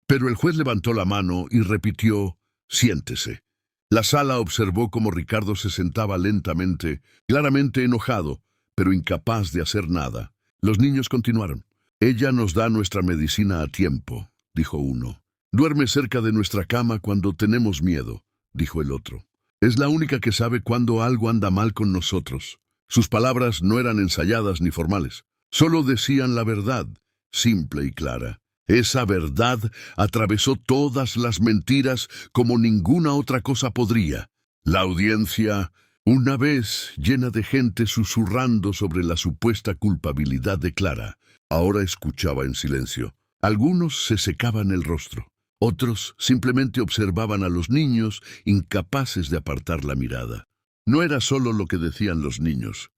pero el juez levantó la mano y repitió: «Siéntese». La sala observó cómo Ricardo se sentaba lentamente, claramente enojado, pero incapaz de hacer nada. Los niños continuaron. «Ella nos da nuestra medicina a tiempo», dijo uno. «Duerme cerca de nuestra cama cuando tenemos miedo», dijo el otro. «Es la única que sabe cuando algo anda mal con nosotros». Sus palabras no eran ensayadas ni formales. Solo decían la verdad, simple y clara. Esa verdad atravesó todas las mentiras como ninguna otra cosa podría. La audiencia, una vez llena de gente susurrando sobre la supuesta culpabilidad de Clara, ahora escuchaba en silencio. Algunos se secaban el rostro. Otros simplemente observaban a los niños, incapaces de apartar la mirada. No era solo lo que decían los niños,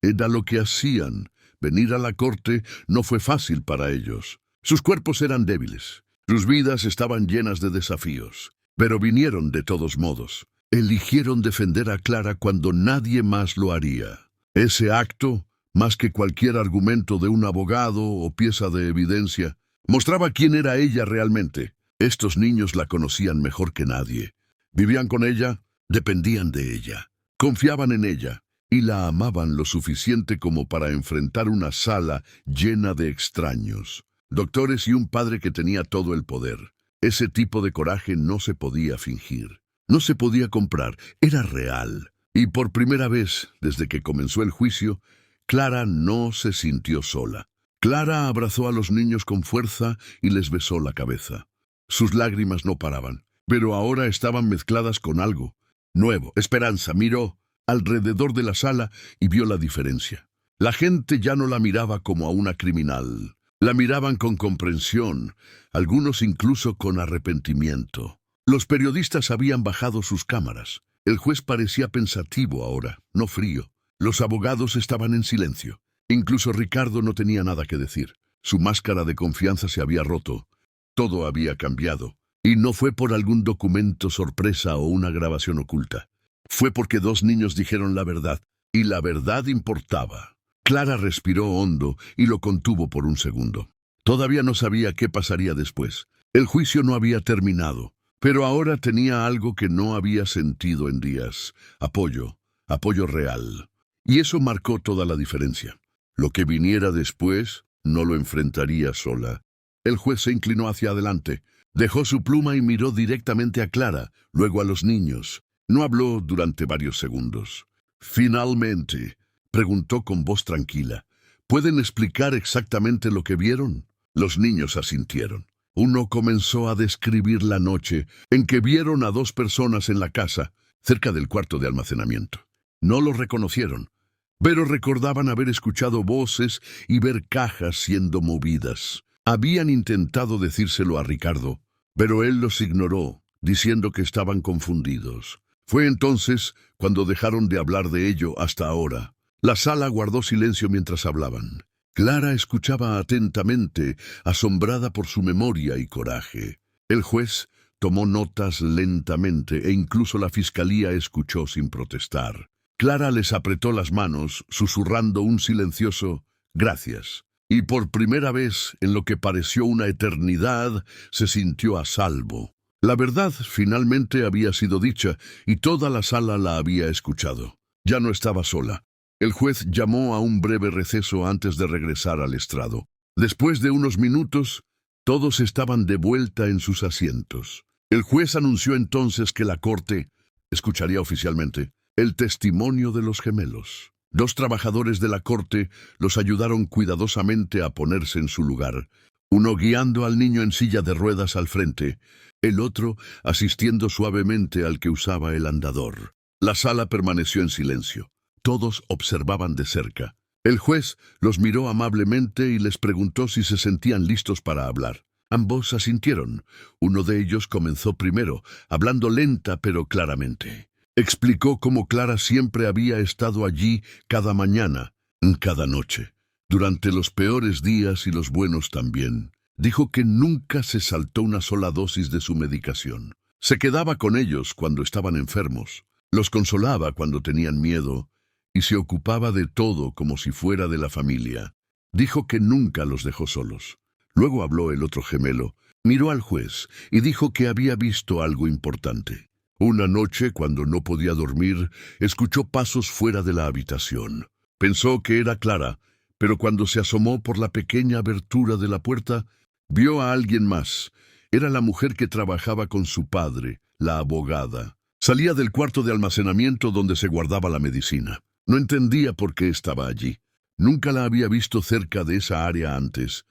era lo que hacían. Venir a la corte no fue fácil para ellos. Sus cuerpos eran débiles, sus vidas estaban llenas de desafíos, pero vinieron de todos modos. Eligieron defender a Clara cuando nadie más lo haría. Ese acto, más que cualquier argumento de un abogado o pieza de evidencia, mostraba quién era ella realmente. Estos niños la conocían mejor que nadie. Vivían con ella, dependían de ella, confiaban en ella y la amaban lo suficiente como para enfrentar una sala llena de extraños, doctores y un padre que tenía todo el poder. Ese tipo de coraje no se podía fingir, no se podía comprar, era real. Y por primera vez, desde que comenzó el juicio, Clara no se sintió sola. Clara abrazó a los niños con fuerza y les besó la cabeza. Sus lágrimas no paraban, pero ahora estaban mezcladas con algo nuevo. Esperanza miró alrededor de la sala y vio la diferencia. La gente ya no la miraba como a una criminal. La miraban con comprensión, algunos incluso con arrepentimiento. Los periodistas habían bajado sus cámaras. El juez parecía pensativo ahora, no frío. Los abogados estaban en silencio. Incluso Ricardo no tenía nada que decir. Su máscara de confianza se había roto. Todo había cambiado. Y no fue por algún documento sorpresa o una grabación oculta. Fue porque dos niños dijeron la verdad, y la verdad importaba. Clara respiró hondo y lo contuvo por un segundo. Todavía no sabía qué pasaría después. El juicio no había terminado, pero ahora tenía algo que no había sentido en días. Apoyo real. Y eso marcó toda la diferencia. Lo que viniera después no lo enfrentaría sola. El juez se inclinó hacia adelante, dejó su pluma y miró directamente a Clara, luego a los niños. No habló durante varios segundos. «Finalmente», preguntó con voz tranquila, «¿pueden explicar exactamente lo que vieron?» Los niños asintieron. Uno comenzó a describir la noche en que vieron a dos personas en la casa, cerca del cuarto de almacenamiento. No lo reconocieron, pero recordaban haber escuchado voces y ver cajas siendo movidas. Habían intentado decírselo a Ricardo, pero él los ignoró, diciendo que estaban confundidos. Fue entonces cuando dejaron de hablar de ello hasta ahora. La sala guardó silencio mientras hablaban. Clara escuchaba atentamente, asombrada por su memoria y coraje. El juez tomó notas lentamente e incluso la fiscalía escuchó sin protestar. Clara les apretó las manos, susurrando un silencioso «gracias». Y por primera vez, en lo que pareció una eternidad, se sintió a salvo. La verdad finalmente había sido dicha y toda la sala la había escuchado. Ya no estaba sola. El juez llamó a un breve receso antes de regresar al estrado. Después de unos minutos, todos estaban de vuelta en sus asientos. El juez anunció entonces que la corte escucharía oficialmente el testimonio de los gemelos. Dos trabajadores de la corte los ayudaron cuidadosamente a ponerse en su lugar, uno guiando al niño en silla de ruedas al frente, el otro asistiendo suavemente al que usaba el andador. La sala permaneció en silencio. Todos observaban de cerca. El juez los miró amablemente y les preguntó si se sentían listos para hablar. Ambos asintieron. Uno de ellos comenzó primero, hablando lenta pero claramente. Explicó cómo Clara siempre había estado allí cada mañana, cada noche, durante los peores días y los buenos también. Dijo que nunca se saltó una sola dosis de su medicación. Se quedaba con ellos cuando estaban enfermos, los consolaba cuando tenían miedo y se ocupaba de todo como si fuera de la familia. Dijo que nunca los dejó solos. Luego habló el otro gemelo, miró al juez y dijo que había visto algo importante. Una noche, cuando no podía dormir, escuchó pasos fuera de la habitación. Pensó que era Clara, pero cuando se asomó por la pequeña abertura de la puerta, vio a alguien más. Era la mujer que trabajaba con su padre, la abogada. Salía del cuarto de almacenamiento donde se guardaba la medicina. No entendía por qué estaba allí. Nunca la había visto cerca de esa área antes.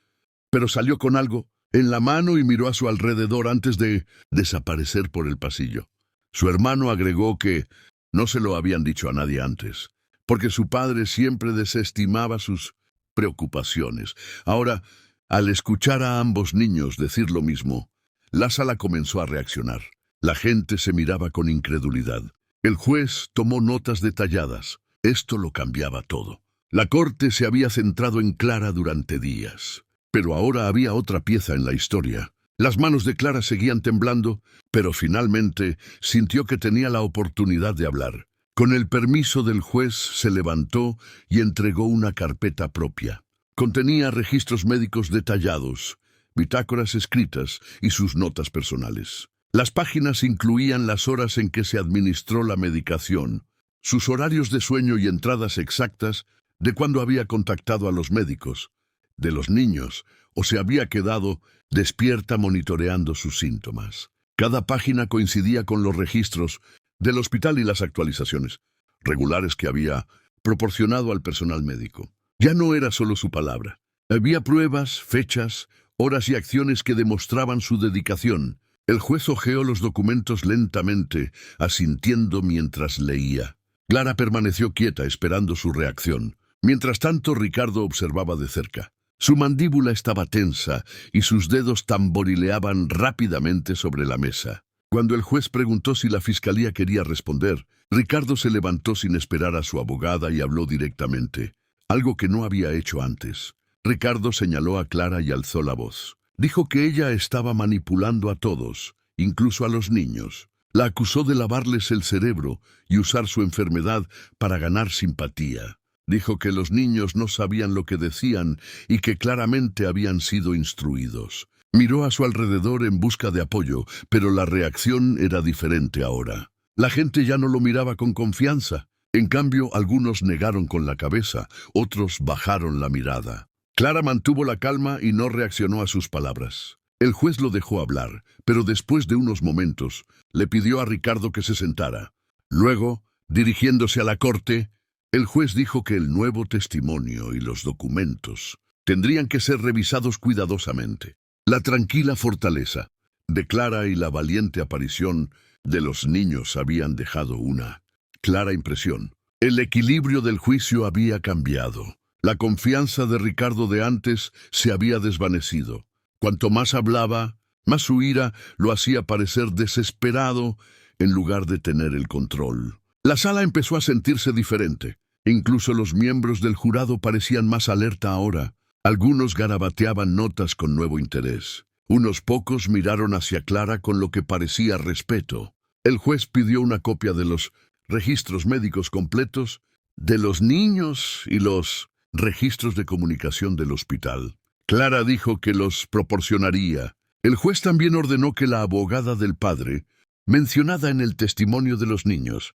Pero salió con algo en la mano y miró a su alrededor antes de desaparecer por el pasillo. Su hermano agregó que no se lo habían dicho a nadie antes, porque su padre siempre desestimaba sus preocupaciones. Ahora, al escuchar a ambos niños decir lo mismo, la sala comenzó a reaccionar. La gente se miraba con incredulidad. El juez tomó notas detalladas. Esto lo cambiaba todo. La corte se había centrado en Clara durante días, pero ahora había otra pieza en la historia. Las manos de Clara seguían temblando, pero finalmente sintió que tenía la oportunidad de hablar. Con el permiso del juez se levantó y entregó una carpeta propia. Contenía registros médicos detallados, bitácoras escritas y sus notas personales. Las páginas incluían las horas en que se administró la medicación, sus horarios de sueño y entradas exactas de cuándo había contactado a los médicos, de los niños, o se había quedado despierta monitoreando sus síntomas. Cada página coincidía con los registros del hospital y las actualizaciones regulares que había proporcionado al personal médico. Ya no era solo su palabra. Había pruebas, fechas, horas y acciones que demostraban su dedicación. El juez hojeó los documentos lentamente, asintiendo mientras leía. Clara permaneció quieta esperando su reacción. Mientras tanto, Ricardo observaba de cerca. Su mandíbula estaba tensa y sus dedos tamborileaban rápidamente sobre la mesa. Cuando el juez preguntó si la fiscalía quería responder, Ricardo se levantó sin esperar a su abogada y habló directamente, algo que no había hecho antes. Ricardo señaló a Clara y alzó la voz. Dijo que ella estaba manipulando a todos, incluso a los niños. La acusó de lavarles el cerebro y usar su enfermedad para ganar simpatía. Dijo que los niños no sabían lo que decían y que claramente habían sido instruidos. Miró a su alrededor en busca de apoyo, pero la reacción era diferente ahora. La gente ya no lo miraba con confianza. En cambio, algunos negaron con la cabeza, otros bajaron la mirada. Clara mantuvo la calma y no reaccionó a sus palabras. El juez lo dejó hablar, pero después de unos momentos, le pidió a Ricardo que se sentara. Luego, dirigiéndose a la corte, el juez dijo que el nuevo testimonio y los documentos tendrían que ser revisados cuidadosamente. La tranquila fortaleza de Clara y la valiente aparición de los niños habían dejado una clara impresión. El equilibrio del juicio había cambiado. La confianza de Ricardo de antes se había desvanecido. Cuanto más hablaba, más su ira lo hacía parecer desesperado en lugar de tener el control. La sala empezó a sentirse diferente. Incluso los miembros del jurado parecían más alerta ahora. Algunos garabateaban notas con nuevo interés. Unos pocos miraron hacia Clara con lo que parecía respeto. El juez pidió una copia de los registros médicos completos, de los niños y los registros de comunicación del hospital. Clara dijo que los proporcionaría. El juez también ordenó que la abogada del padre, mencionada en el testimonio de los niños,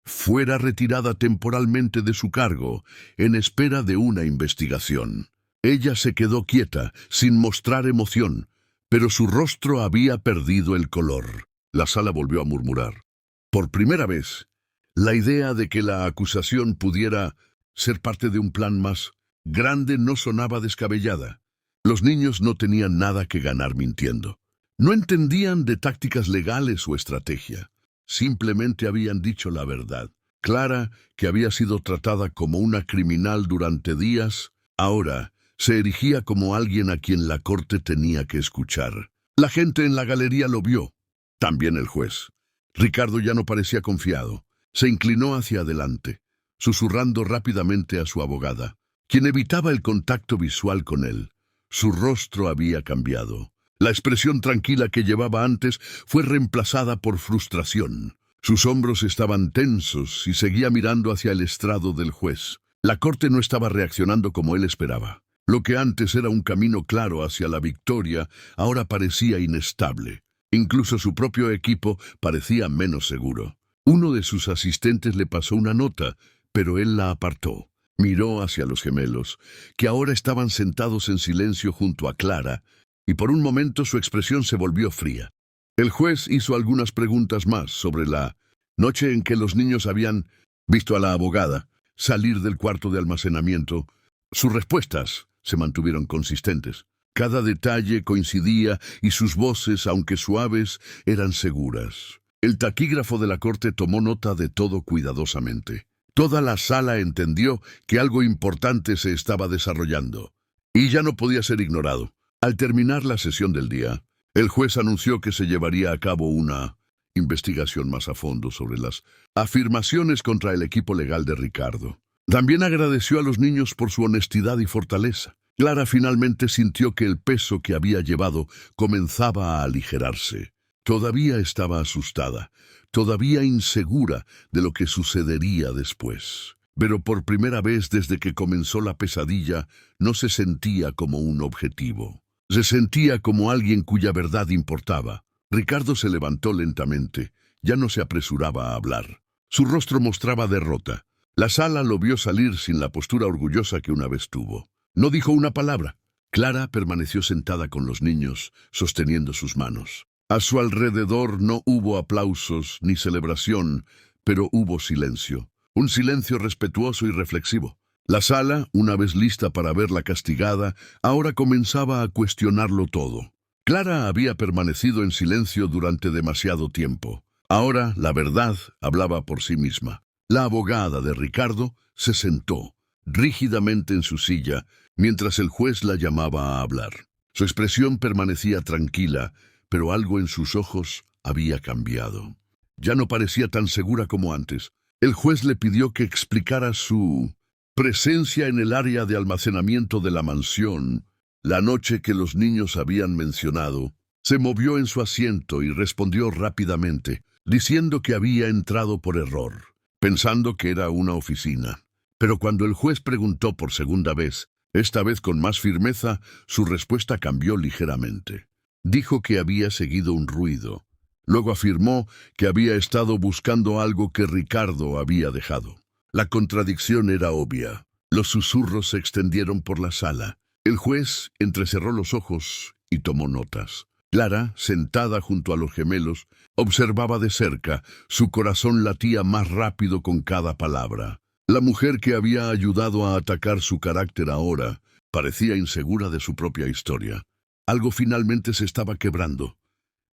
fuera retirada temporalmente de su cargo en espera de una investigación. Ella se quedó quieta, sin mostrar emoción, pero su rostro había perdido el color. La sala volvió a murmurar. Por primera vez, la idea de que la acusación pudiera ser parte de un plan más grande no sonaba descabellada. Los niños no tenían nada que ganar mintiendo. No entendían de tácticas legales o estrategia. Simplemente habían dicho la verdad. Clara, que había sido tratada como una criminal durante días, ahora se erigía como alguien a quien la corte tenía que escuchar. La gente en la galería lo vio, también el juez. Ricardo ya no parecía confiado. Se inclinó hacia adelante, susurrando rápidamente a su abogada, quien evitaba el contacto visual con él. Su rostro había cambiado. La expresión tranquila que llevaba antes fue reemplazada por frustración. Sus hombros estaban tensos y seguía mirando hacia el estrado del juez. La corte no estaba reaccionando como él esperaba. Lo que antes era un camino claro hacia la victoria, ahora parecía inestable. Incluso su propio equipo parecía menos seguro. Uno de sus asistentes le pasó una nota, pero él la apartó. Miró hacia los gemelos, que ahora estaban sentados en silencio junto a Clara, y por un momento su expresión se volvió fría. El juez hizo algunas preguntas más sobre la noche en que los niños habían visto a la abogada salir del cuarto de almacenamiento. Sus respuestas se mantuvieron consistentes. Cada detalle coincidía y sus voces, aunque suaves, eran seguras. El taquígrafo de la corte tomó nota de todo cuidadosamente. Toda la sala entendió que algo importante se estaba desarrollando, y ya no podía ser ignorado. Al terminar la sesión del día, el juez anunció que se llevaría a cabo una investigación más a fondo sobre las afirmaciones contra el equipo legal de Ricardo. También agradeció a los niños por su honestidad y fortaleza. Clara finalmente sintió que el peso que había llevado comenzaba a aligerarse. Todavía estaba asustada, todavía insegura de lo que sucedería después. Pero por primera vez desde que comenzó la pesadilla, no se sentía como un objetivo. Se sentía como alguien cuya verdad importaba. Ricardo se levantó lentamente. Ya no se apresuraba a hablar. Su rostro mostraba derrota. La sala lo vio salir sin la postura orgullosa que una vez tuvo. No dijo una palabra. Clara permaneció sentada con los niños, sosteniendo sus manos. A su alrededor no hubo aplausos ni celebración, pero hubo silencio. Un silencio respetuoso y reflexivo. La sala, una vez lista para verla castigada, ahora comenzaba a cuestionarlo todo. Clara había permanecido en silencio durante demasiado tiempo. Ahora la verdad hablaba por sí misma. La abogada de Ricardo se sentó rígidamente en su silla mientras el juez la llamaba a hablar. Su expresión permanecía tranquila, pero algo en sus ojos había cambiado. Ya no parecía tan segura como antes. El juez le pidió que explicara su presencia en el área de almacenamiento de la mansión la noche que los niños habían mencionado. Se movió en su asiento y respondió rápidamente, diciendo que había entrado por error, pensando que era una oficina. Pero cuando el juez preguntó por segunda vez, esta vez con más firmeza, su respuesta cambió ligeramente. Dijo que había seguido un ruido. Luego afirmó que había estado buscando algo que Ricardo había dejado. La contradicción era obvia. Los susurros se extendieron por la sala. El juez entrecerró los ojos y tomó notas. Clara, sentada junto a los gemelos, observaba de cerca. Su corazón latía más rápido con cada palabra. La mujer que había ayudado a atacar su carácter ahora parecía insegura de su propia historia. Algo finalmente se estaba quebrando.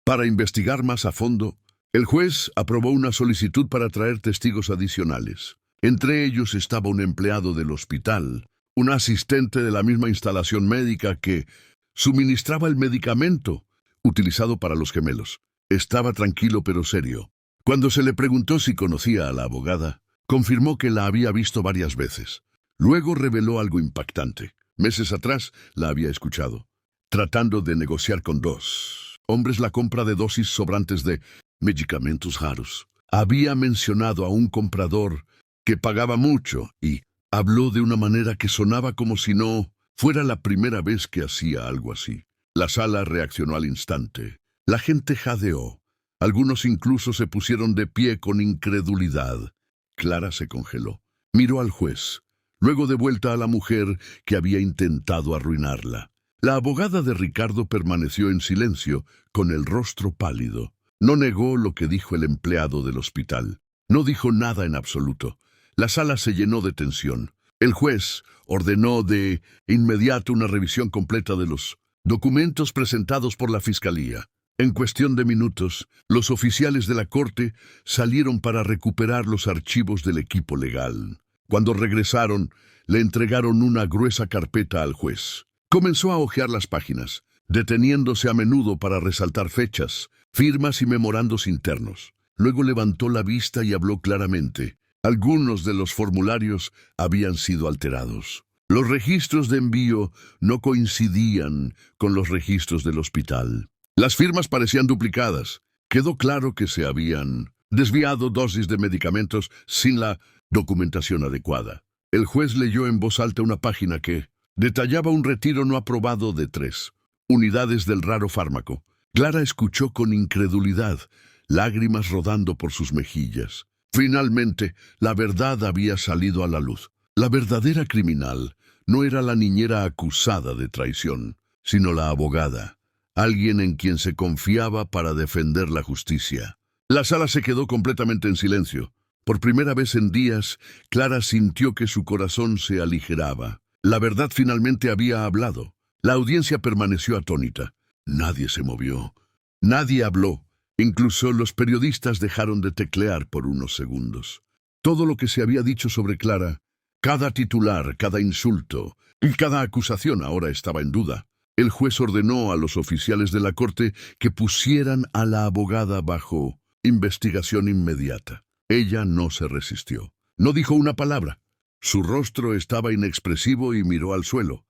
Para investigar más a fondo, el juez aprobó una solicitud para traer testigos adicionales. Entre ellos estaba un empleado del hospital, un asistente de la misma instalación médica que suministraba el medicamento utilizado para los gemelos. Estaba tranquilo pero serio. Cuando se le preguntó si conocía a la abogada, confirmó que la había visto varias veces. Luego reveló algo impactante. Meses atrás la había escuchado, tratando de negociar con dos hombres la compra de dosis sobrantes de medicamentos raros. Había mencionado a un comprador que pagaba mucho y habló de una manera que sonaba como si no fuera la primera vez que hacía algo así. La sala reaccionó al instante. La gente jadeó. Algunos incluso se pusieron de pie con incredulidad. Clara se congeló. Miró al juez, luego de vuelta a la mujer que había intentado arruinarla. La abogada de Ricardo permaneció en silencio, con el rostro pálido. No negó lo que dijo el empleado del hospital. No dijo nada en absoluto. La sala se llenó de tensión. El juez ordenó de inmediato una revisión completa de los documentos presentados por la fiscalía. En cuestión de minutos, los oficiales de la corte salieron para recuperar los archivos del equipo legal. Cuando regresaron, le entregaron una gruesa carpeta al juez. Comenzó a hojear las páginas, deteniéndose a menudo para resaltar fechas, firmas y memorandos internos. Luego levantó la vista y habló claramente. Algunos de los formularios habían sido alterados. Los registros de envío no coincidían con los registros del hospital. Las firmas parecían duplicadas. Quedó claro que se habían desviado dosis de medicamentos sin la documentación adecuada. El juez leyó en voz alta una página que detallaba un retiro no aprobado de 3 unidades del raro fármaco. Clara escuchó con incredulidad, lágrimas rodando por sus mejillas. Finalmente, la verdad había salido a la luz. La verdadera criminal no era la niñera acusada de traición, sino la abogada, alguien en quien se confiaba para defender la justicia. La sala se quedó completamente en silencio. Por primera vez en días, Clara sintió que su corazón se aligeraba. La verdad finalmente había hablado. La audiencia permaneció atónita. Nadie se movió. Nadie habló. Incluso los periodistas dejaron de teclear por unos segundos. Todo lo que se había dicho sobre Clara, cada titular, cada insulto y cada acusación ahora estaba en duda. El juez ordenó a los oficiales de la corte que pusieran a la abogada bajo investigación inmediata. Ella no se resistió. No dijo una palabra. Su rostro estaba inexpresivo y miró al suelo,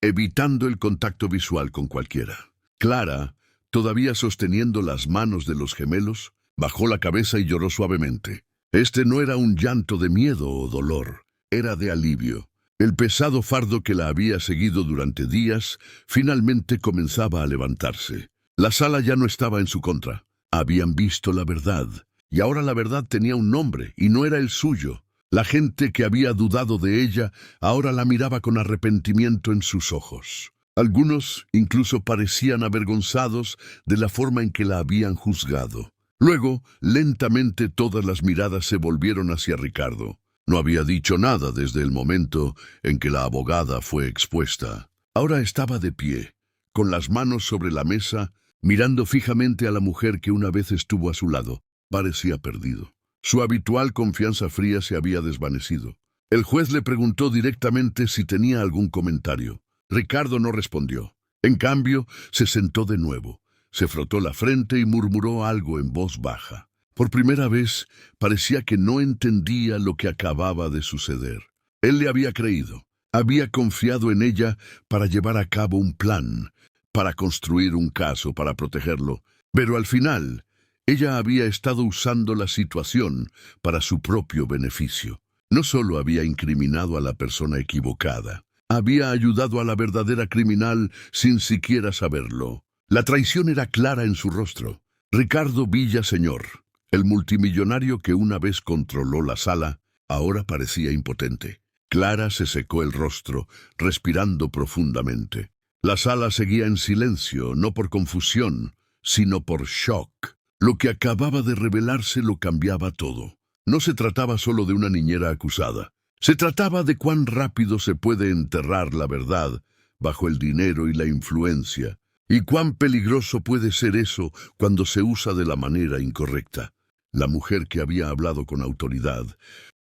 evitando el contacto visual con cualquiera. Clara, todavía sosteniendo las manos de los gemelos, bajó la cabeza y lloró suavemente. Este no era un llanto de miedo o dolor, era de alivio. El pesado fardo que la había seguido durante días finalmente comenzaba a levantarse. La sala ya no estaba en su contra. Habían visto la verdad, y ahora la verdad tenía un nombre, y no era el suyo. La gente que había dudado de ella ahora la miraba con arrepentimiento en sus ojos. Algunos incluso parecían avergonzados de la forma en que la habían juzgado. Luego, lentamente todas las miradas se volvieron hacia Ricardo. No había dicho nada desde el momento en que la abogada fue expuesta. Ahora estaba de pie, con las manos sobre la mesa, mirando fijamente a la mujer que una vez estuvo a su lado. Parecía perdido. Su habitual confianza fría se había desvanecido. El juez le preguntó directamente si tenía algún comentario. Ricardo no respondió. En cambio, se sentó de nuevo, se frotó la frente y murmuró algo en voz baja. Por primera vez, parecía que no entendía lo que acababa de suceder. Él le había creído, había confiado en ella para llevar a cabo un plan, para construir un caso, para protegerlo. Pero al final, ella había estado usando la situación para su propio beneficio. No solo había incriminado a la persona equivocada, había ayudado a la verdadera criminal sin siquiera saberlo. La traición era clara en su rostro. Ricardo Villaseñor, el multimillonario que una vez controló la sala, ahora parecía impotente. Clara se secó el rostro, respirando profundamente. La sala seguía en silencio, no por confusión, sino por shock. Lo que acababa de revelarse lo cambiaba todo. No se trataba solo de una niñera acusada. Se trataba de cuán rápido se puede enterrar la verdad bajo el dinero y la influencia, y cuán peligroso puede ser eso cuando se usa de la manera incorrecta. La mujer que había hablado con autoridad,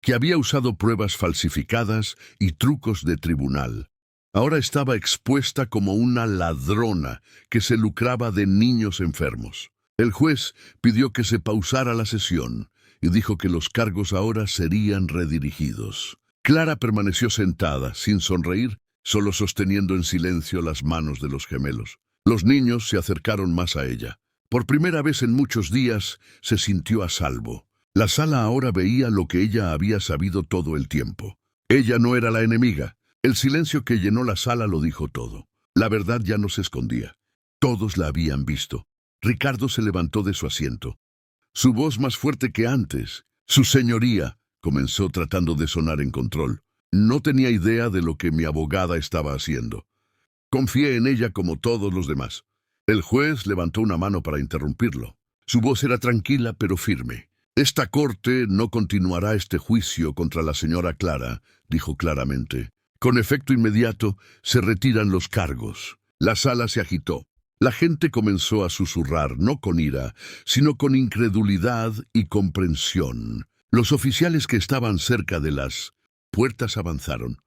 que había usado pruebas falsificadas y trucos de tribunal, ahora estaba expuesta como una ladrona que se lucraba de niños enfermos. El juez pidió que se pausara la sesión y dijo que los cargos ahora serían redirigidos. Clara permaneció sentada, sin sonreír, solo sosteniendo en silencio las manos de los gemelos. Los niños se acercaron más a ella. Por primera vez en muchos días se sintió a salvo. La sala ahora veía lo que ella había sabido todo el tiempo. Ella no era la enemiga. El silencio que llenó la sala lo dijo todo. La verdad ya no se escondía. Todos la habían visto. Ricardo se levantó de su asiento. Su voz más fuerte que antes. «Su señoría», comenzó tratando de sonar en control. «No tenía idea de lo que mi abogada estaba haciendo. Confié en ella como todos los demás». El juez levantó una mano para interrumpirlo. Su voz era tranquila pero firme. «Esta corte no continuará este juicio contra la señora Clara», dijo claramente. «Con efecto inmediato se retiran los cargos». La sala se agitó. La gente comenzó a susurrar, no con ira, sino con incredulidad y comprensión. Los oficiales que estaban cerca de las puertas avanzaron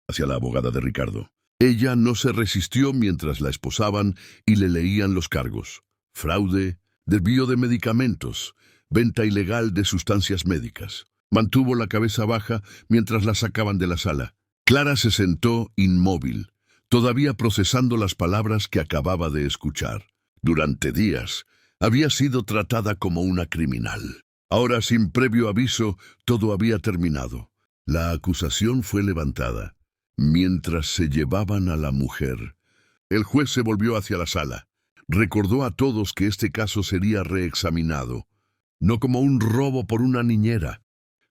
hacia la abogada de Ricardo. Ella no se resistió mientras la esposaban y le leían los cargos. Fraude, desvío de medicamentos, venta ilegal de sustancias médicas. Mantuvo la cabeza baja mientras la sacaban de la sala. Clara se sentó inmóvil, todavía procesando las palabras que acababa de escuchar. Durante días, había sido tratada como una criminal. Ahora, sin previo aviso, todo había terminado. La acusación fue levantada. Mientras se llevaban a la mujer, el juez se volvió hacia la sala. Recordó a todos que este caso sería reexaminado, no como un robo por una niñera,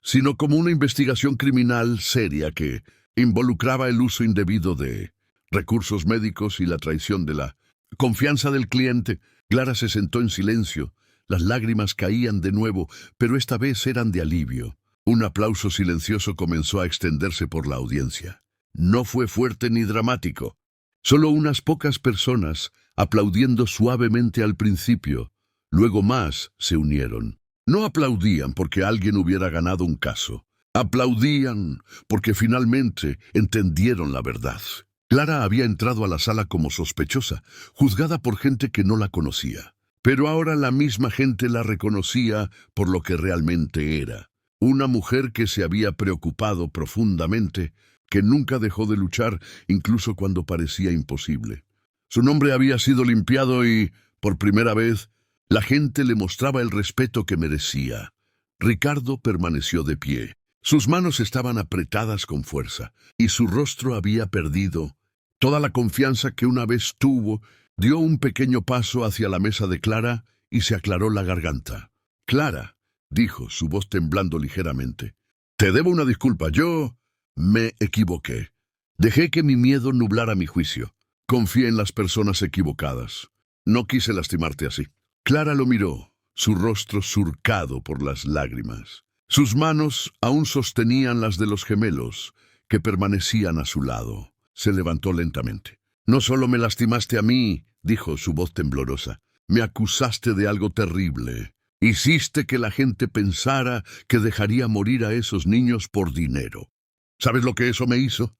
sino como una investigación criminal seria que involucraba el uso indebido de recursos médicos y la traición de la confianza del cliente. Clara se sentó en silencio. Las lágrimas caían de nuevo, pero esta vez eran de alivio. Un aplauso silencioso comenzó a extenderse por la audiencia. No fue fuerte ni dramático. Solo unas pocas personas aplaudiendo suavemente al principio. Luego más se unieron. No aplaudían porque alguien hubiera ganado un caso. Aplaudían porque finalmente entendieron la verdad. Clara había entrado a la sala como sospechosa, juzgada por gente que no la conocía. Pero ahora la misma gente la reconocía por lo que realmente era. Una mujer que se había preocupado profundamente, que nunca dejó de luchar incluso cuando parecía imposible. Su nombre había sido limpiado y, por primera vez, la gente le mostraba el respeto que merecía. Ricardo permaneció de pie. Sus manos estaban apretadas con fuerza, y su rostro había perdido toda la confianza que una vez tuvo. Dio un pequeño paso hacia la mesa de Clara y se aclaró la garganta. «Clara», dijo, su voz temblando ligeramente, «te debo una disculpa. Yo me equivoqué. Dejé que mi miedo nublara mi juicio. Confié en las personas equivocadas. No quise lastimarte así». Clara lo miró, su rostro surcado por las lágrimas. Sus manos aún sostenían las de los gemelos, que permanecían a su lado. Se levantó lentamente. «No solo me lastimaste a mí», dijo, su voz temblorosa. «Me acusaste de algo terrible. Hiciste que la gente pensara que dejaría morir a esos niños por dinero. ¿Sabes lo que eso me hizo?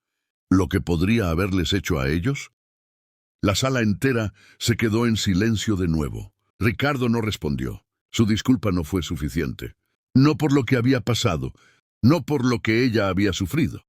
¿Lo que podría haberles hecho a ellos?» La sala entera se quedó en silencio de nuevo. Ricardo no respondió. Su disculpa no fue suficiente. No por lo que había pasado, no por lo que ella había sufrido.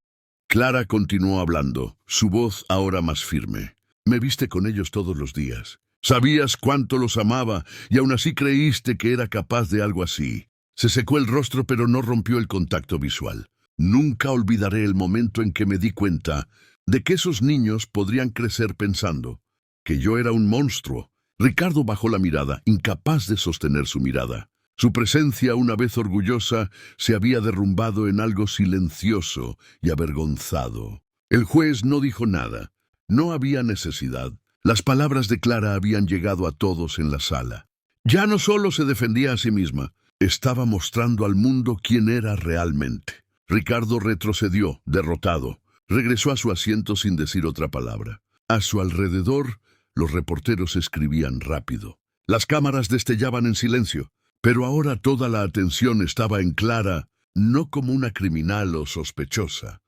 Clara continuó hablando, su voz ahora más firme. «Me viste con ellos todos los días. Sabías cuánto los amaba y aún así creíste que era capaz de algo así». Se secó el rostro pero no rompió el contacto visual. «Nunca olvidaré el momento en que me di cuenta de que esos niños podrían crecer pensando que yo era un monstruo». Ricardo bajó la mirada, incapaz de sostener su mirada. Su presencia, una vez orgullosa, se había derrumbado en algo silencioso y avergonzado. El juez no dijo nada. No había necesidad. Las palabras de Clara habían llegado a todos en la sala. Ya no solo se defendía a sí misma, estaba mostrando al mundo quién era realmente. Ricardo retrocedió, derrotado. Regresó a su asiento sin decir otra palabra. A su alrededor, los reporteros escribían rápido. Las cámaras destellaban en silencio. Pero ahora toda la atención estaba en Clara, no como una criminal o sospechosa,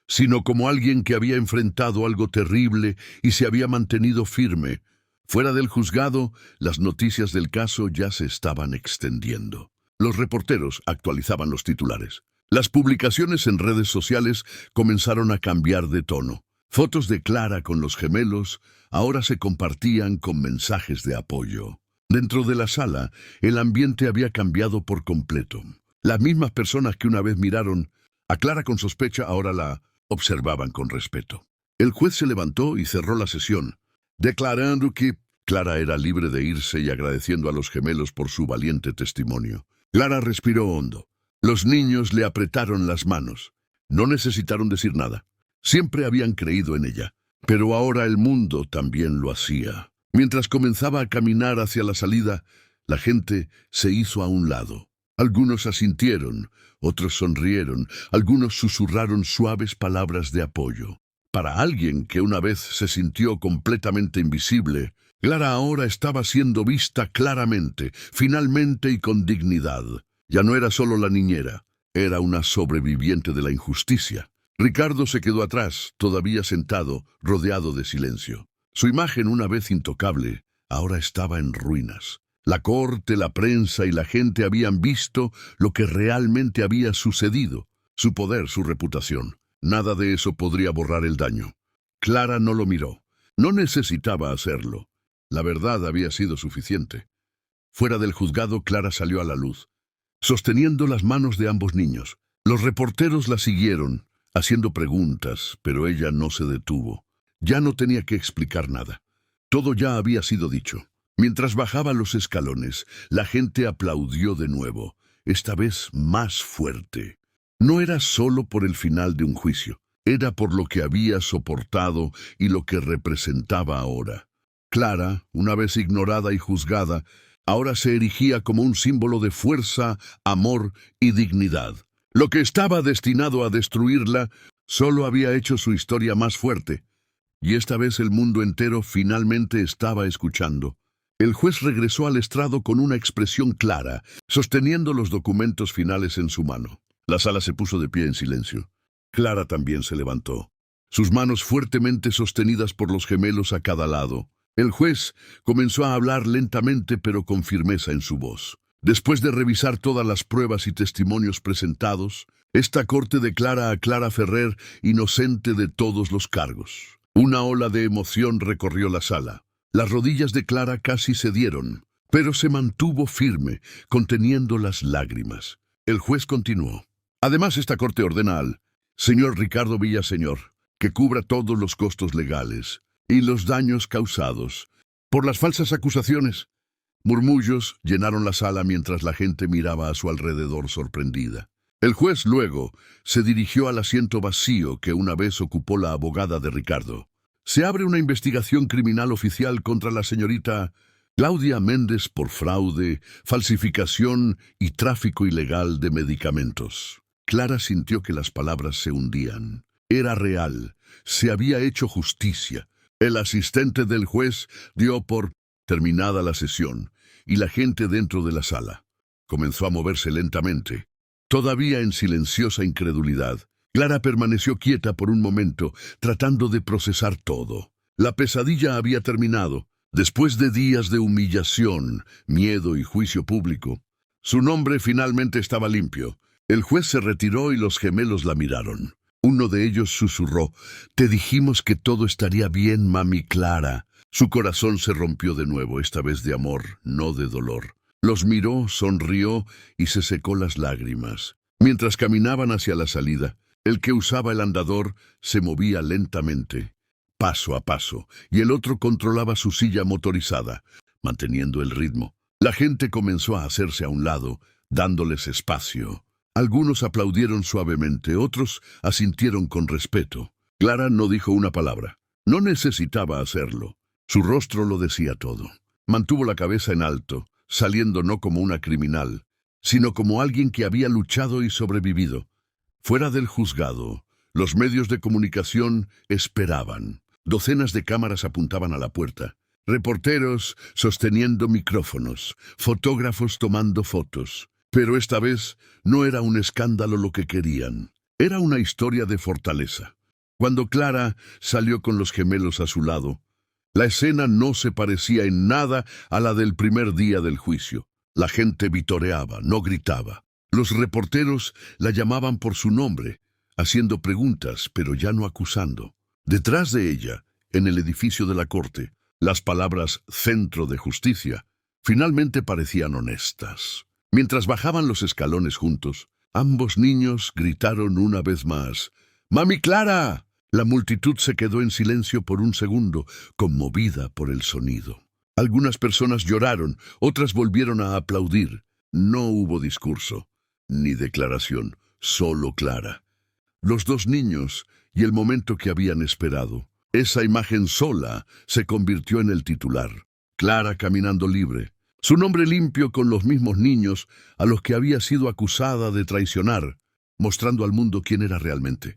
sino como alguien que había enfrentado algo terrible y se había mantenido firme. Fuera del juzgado, las noticias del caso ya se estaban extendiendo. Los reporteros actualizaban los titulares. Las publicaciones en redes sociales comenzaron a cambiar de tono. Fotos de Clara con los gemelos ahora se compartían con mensajes de apoyo. Dentro de la sala, el ambiente había cambiado por completo. Las mismas personas que una vez miraron a Clara con sospecha ahora la observaban con respeto. El juez se levantó y cerró la sesión, declarando que Clara era libre de irse y agradeciendo a los gemelos por su valiente testimonio. Clara respiró hondo. Los niños le apretaron las manos. No necesitaron decir nada. Siempre habían creído en ella, pero ahora el mundo también lo hacía. Mientras comenzaba a caminar hacia la salida, la gente se hizo a un lado. Algunos asintieron, otros sonrieron, algunos susurraron suaves palabras de apoyo. Para alguien que una vez se sintió completamente invisible, Clara ahora estaba siendo vista claramente, finalmente y con dignidad. Ya no era solo la niñera, era una sobreviviente de la injusticia. Ricardo se quedó atrás, todavía sentado, rodeado de silencio. Su imagen, una vez intocable, ahora estaba en ruinas. La corte, la prensa y la gente habían visto lo que realmente había sucedido. Su poder, su reputación. Nada de eso podría borrar el daño. Clara no lo miró. No necesitaba hacerlo. La verdad había sido suficiente. Fuera del juzgado, Clara salió a la luz, sosteniendo las manos de ambos niños. Los reporteros la siguieron, haciendo preguntas, pero ella no se detuvo. Ya no tenía que explicar nada. Todo ya había sido dicho. Mientras bajaba los escalones, la gente aplaudió de nuevo, esta vez más fuerte. No era solo por el final de un juicio, era por lo que había soportado y lo que representaba ahora. Clara, una vez ignorada y juzgada, ahora se erigía como un símbolo de fuerza, amor y dignidad. Lo que estaba destinado a destruirla solo había hecho su historia más fuerte, y esta vez el mundo entero finalmente estaba escuchando. El juez regresó al estrado con una expresión clara, sosteniendo los documentos finales en su mano. La sala se puso de pie en silencio. Clara también se levantó, sus manos fuertemente sostenidas por los gemelos a cada lado. El juez comenzó a hablar lentamente pero con firmeza en su voz. Después de revisar todas las pruebas y testimonios presentados, esta corte declara a Clara Ferrer inocente de todos los cargos. Una ola de emoción recorrió la sala. Las rodillas de Clara casi cedieron, pero se mantuvo firme, conteniendo las lágrimas. El juez continuó. Además, esta corte ordena al señor Ricardo Villaseñor que cubra todos los costos legales y los daños causados por las falsas acusaciones. Murmullos llenaron la sala mientras la gente miraba a su alrededor sorprendida. El juez luego se dirigió al asiento vacío que una vez ocupó la abogada de Ricardo. Se abre una investigación criminal oficial contra la señorita Claudia Méndez por fraude, falsificación y tráfico ilegal de medicamentos. Clara sintió que las palabras se hundían. Era real. Se había hecho justicia. El asistente del juez dio por terminada la sesión, y la gente dentro de la sala comenzó a moverse lentamente. Todavía en silenciosa incredulidad, Clara permaneció quieta por un momento, tratando de procesar todo. La pesadilla había terminado. Después de días de humillación, miedo y juicio público, su nombre finalmente estaba limpio. El juez se retiró y los gemelos la miraron. Uno de ellos susurró: «Te dijimos que todo estaría bien, mami Clara». Su corazón se rompió de nuevo, esta vez de amor, no de dolor. Los miró, sonrió y se secó las lágrimas. Mientras caminaban hacia la salida, el que usaba el andador se movía lentamente, paso a paso, y el otro controlaba su silla motorizada, manteniendo el ritmo. La gente comenzó a hacerse a un lado, dándoles espacio. Algunos aplaudieron suavemente, otros asintieron con respeto. Clara no dijo una palabra. No necesitaba hacerlo. Su rostro lo decía todo. Mantuvo la cabeza en alto, saliendo no como una criminal, sino como alguien que había luchado y sobrevivido. Fuera del juzgado, los medios de comunicación esperaban. Docenas de cámaras apuntaban a la puerta. Reporteros sosteniendo micrófonos, fotógrafos tomando fotos. Pero esta vez no era un escándalo lo que querían. Era una historia de fortaleza. Cuando Clara salió con los gemelos a su lado, la escena no se parecía en nada a la del primer día del juicio. La gente vitoreaba, no gritaba. Los reporteros la llamaban por su nombre, haciendo preguntas, pero ya no acusando. Detrás de ella, en el edificio de la corte, las palabras «centro de justicia» finalmente parecían honestas. Mientras bajaban los escalones juntos, ambos niños gritaron una vez más: «¡Mami Clara!». La multitud se quedó en silencio por un segundo, conmovida por el sonido. Algunas personas lloraron, otras volvieron a aplaudir. No hubo discurso, ni declaración, solo Clara. Los dos niños y el momento que habían esperado. Esa imagen sola se convirtió en el titular. Clara caminando libre. Su nombre limpio con los mismos niños a los que había sido acusada de traicionar, mostrando al mundo quién era realmente.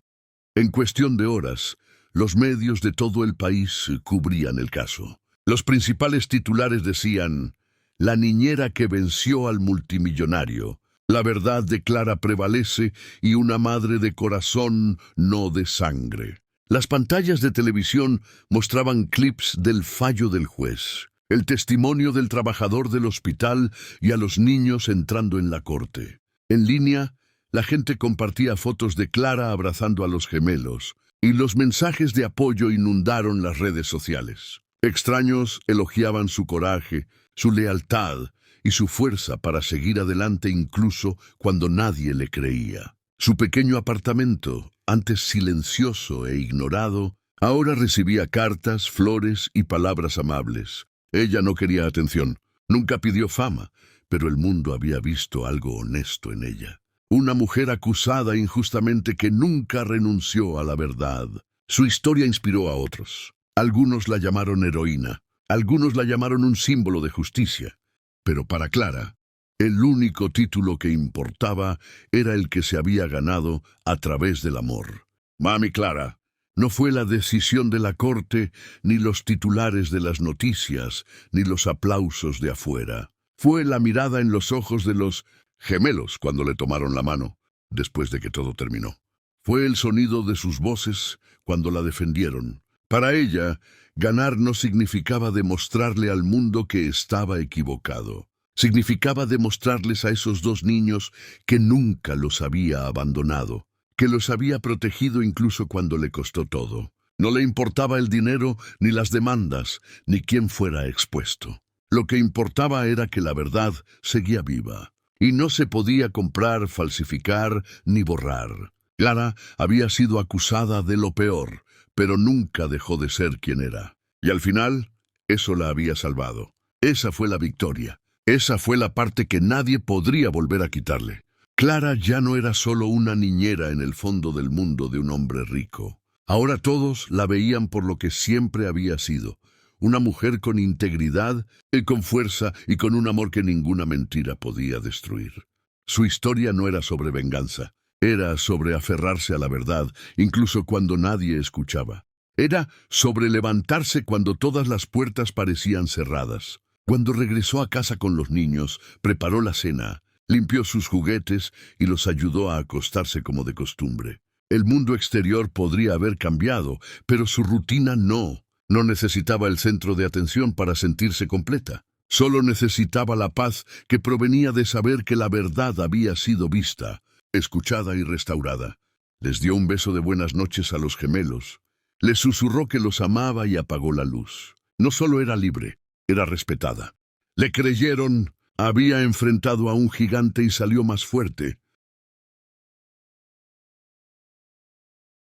En cuestión de horas, los medios de todo el país cubrían el caso. Los principales titulares decían: «La niñera que venció al multimillonario. La verdad de Clara prevalece y una madre de corazón, no de sangre». Las pantallas de televisión mostraban clips del fallo del juez. el testimonio del trabajador del hospital y a los niños entrando en la corte. En línea, la gente compartía fotos de Clara abrazando a los gemelos, y los mensajes de apoyo inundaron las redes sociales. Extraños elogiaban su coraje, su lealtad y su fuerza para seguir adelante incluso cuando nadie le creía. Su pequeño apartamento, antes silencioso e ignorado, ahora recibía cartas, flores y palabras amables. Ella no quería atención, nunca pidió fama, pero el mundo había visto algo honesto en ella. Una mujer acusada injustamente que nunca renunció a la verdad. Su historia inspiró a otros. Algunos la llamaron heroína, algunos la llamaron un símbolo de justicia. Pero para Clara, el único título que importaba era el que se había ganado a través del amor. Mami Clara, no fue la decisión de la corte, ni los titulares de las noticias, ni los aplausos de afuera. Fue la mirada en los ojos de los gemelos cuando le tomaron la mano, después de que todo terminó. Fue el sonido de sus voces cuando la defendieron. Para ella, ganar no significaba demostrarle al mundo que estaba equivocado. Significaba demostrarles a esos dos niños que nunca los había abandonado, que los había protegido incluso cuando le costó todo. No le importaba el dinero, ni las demandas, ni quién fuera expuesto. Lo que importaba era que la verdad seguía viva, y no se podía comprar, falsificar, ni borrar. Clara había sido acusada de lo peor, pero nunca dejó de ser quien era. Y al final, eso la había salvado. Esa fue la victoria. Esa fue la parte que nadie podría volver a quitarle. Clara ya no era solo una niñera en el fondo del mundo de un hombre rico. Ahora todos la veían por lo que siempre había sido. Una mujer con integridad, con fuerza y con un amor que ninguna mentira podía destruir. Su historia no era sobre venganza. Era sobre aferrarse a la verdad, incluso cuando nadie escuchaba. Era sobre levantarse cuando todas las puertas parecían cerradas. Cuando regresó a casa con los niños, preparó la cena, limpió sus juguetes y los ayudó a acostarse como de costumbre. El mundo exterior podría haber cambiado, pero su rutina no. No necesitaba el centro de atención para sentirse completa. Solo necesitaba la paz que provenía de saber que la verdad había sido vista, escuchada y restaurada. Les dio un beso de buenas noches a los gemelos. Les susurró que los amaba y apagó la luz. No solo era libre, era respetada. Le creyeron, había enfrentado a un gigante y salió más fuerte.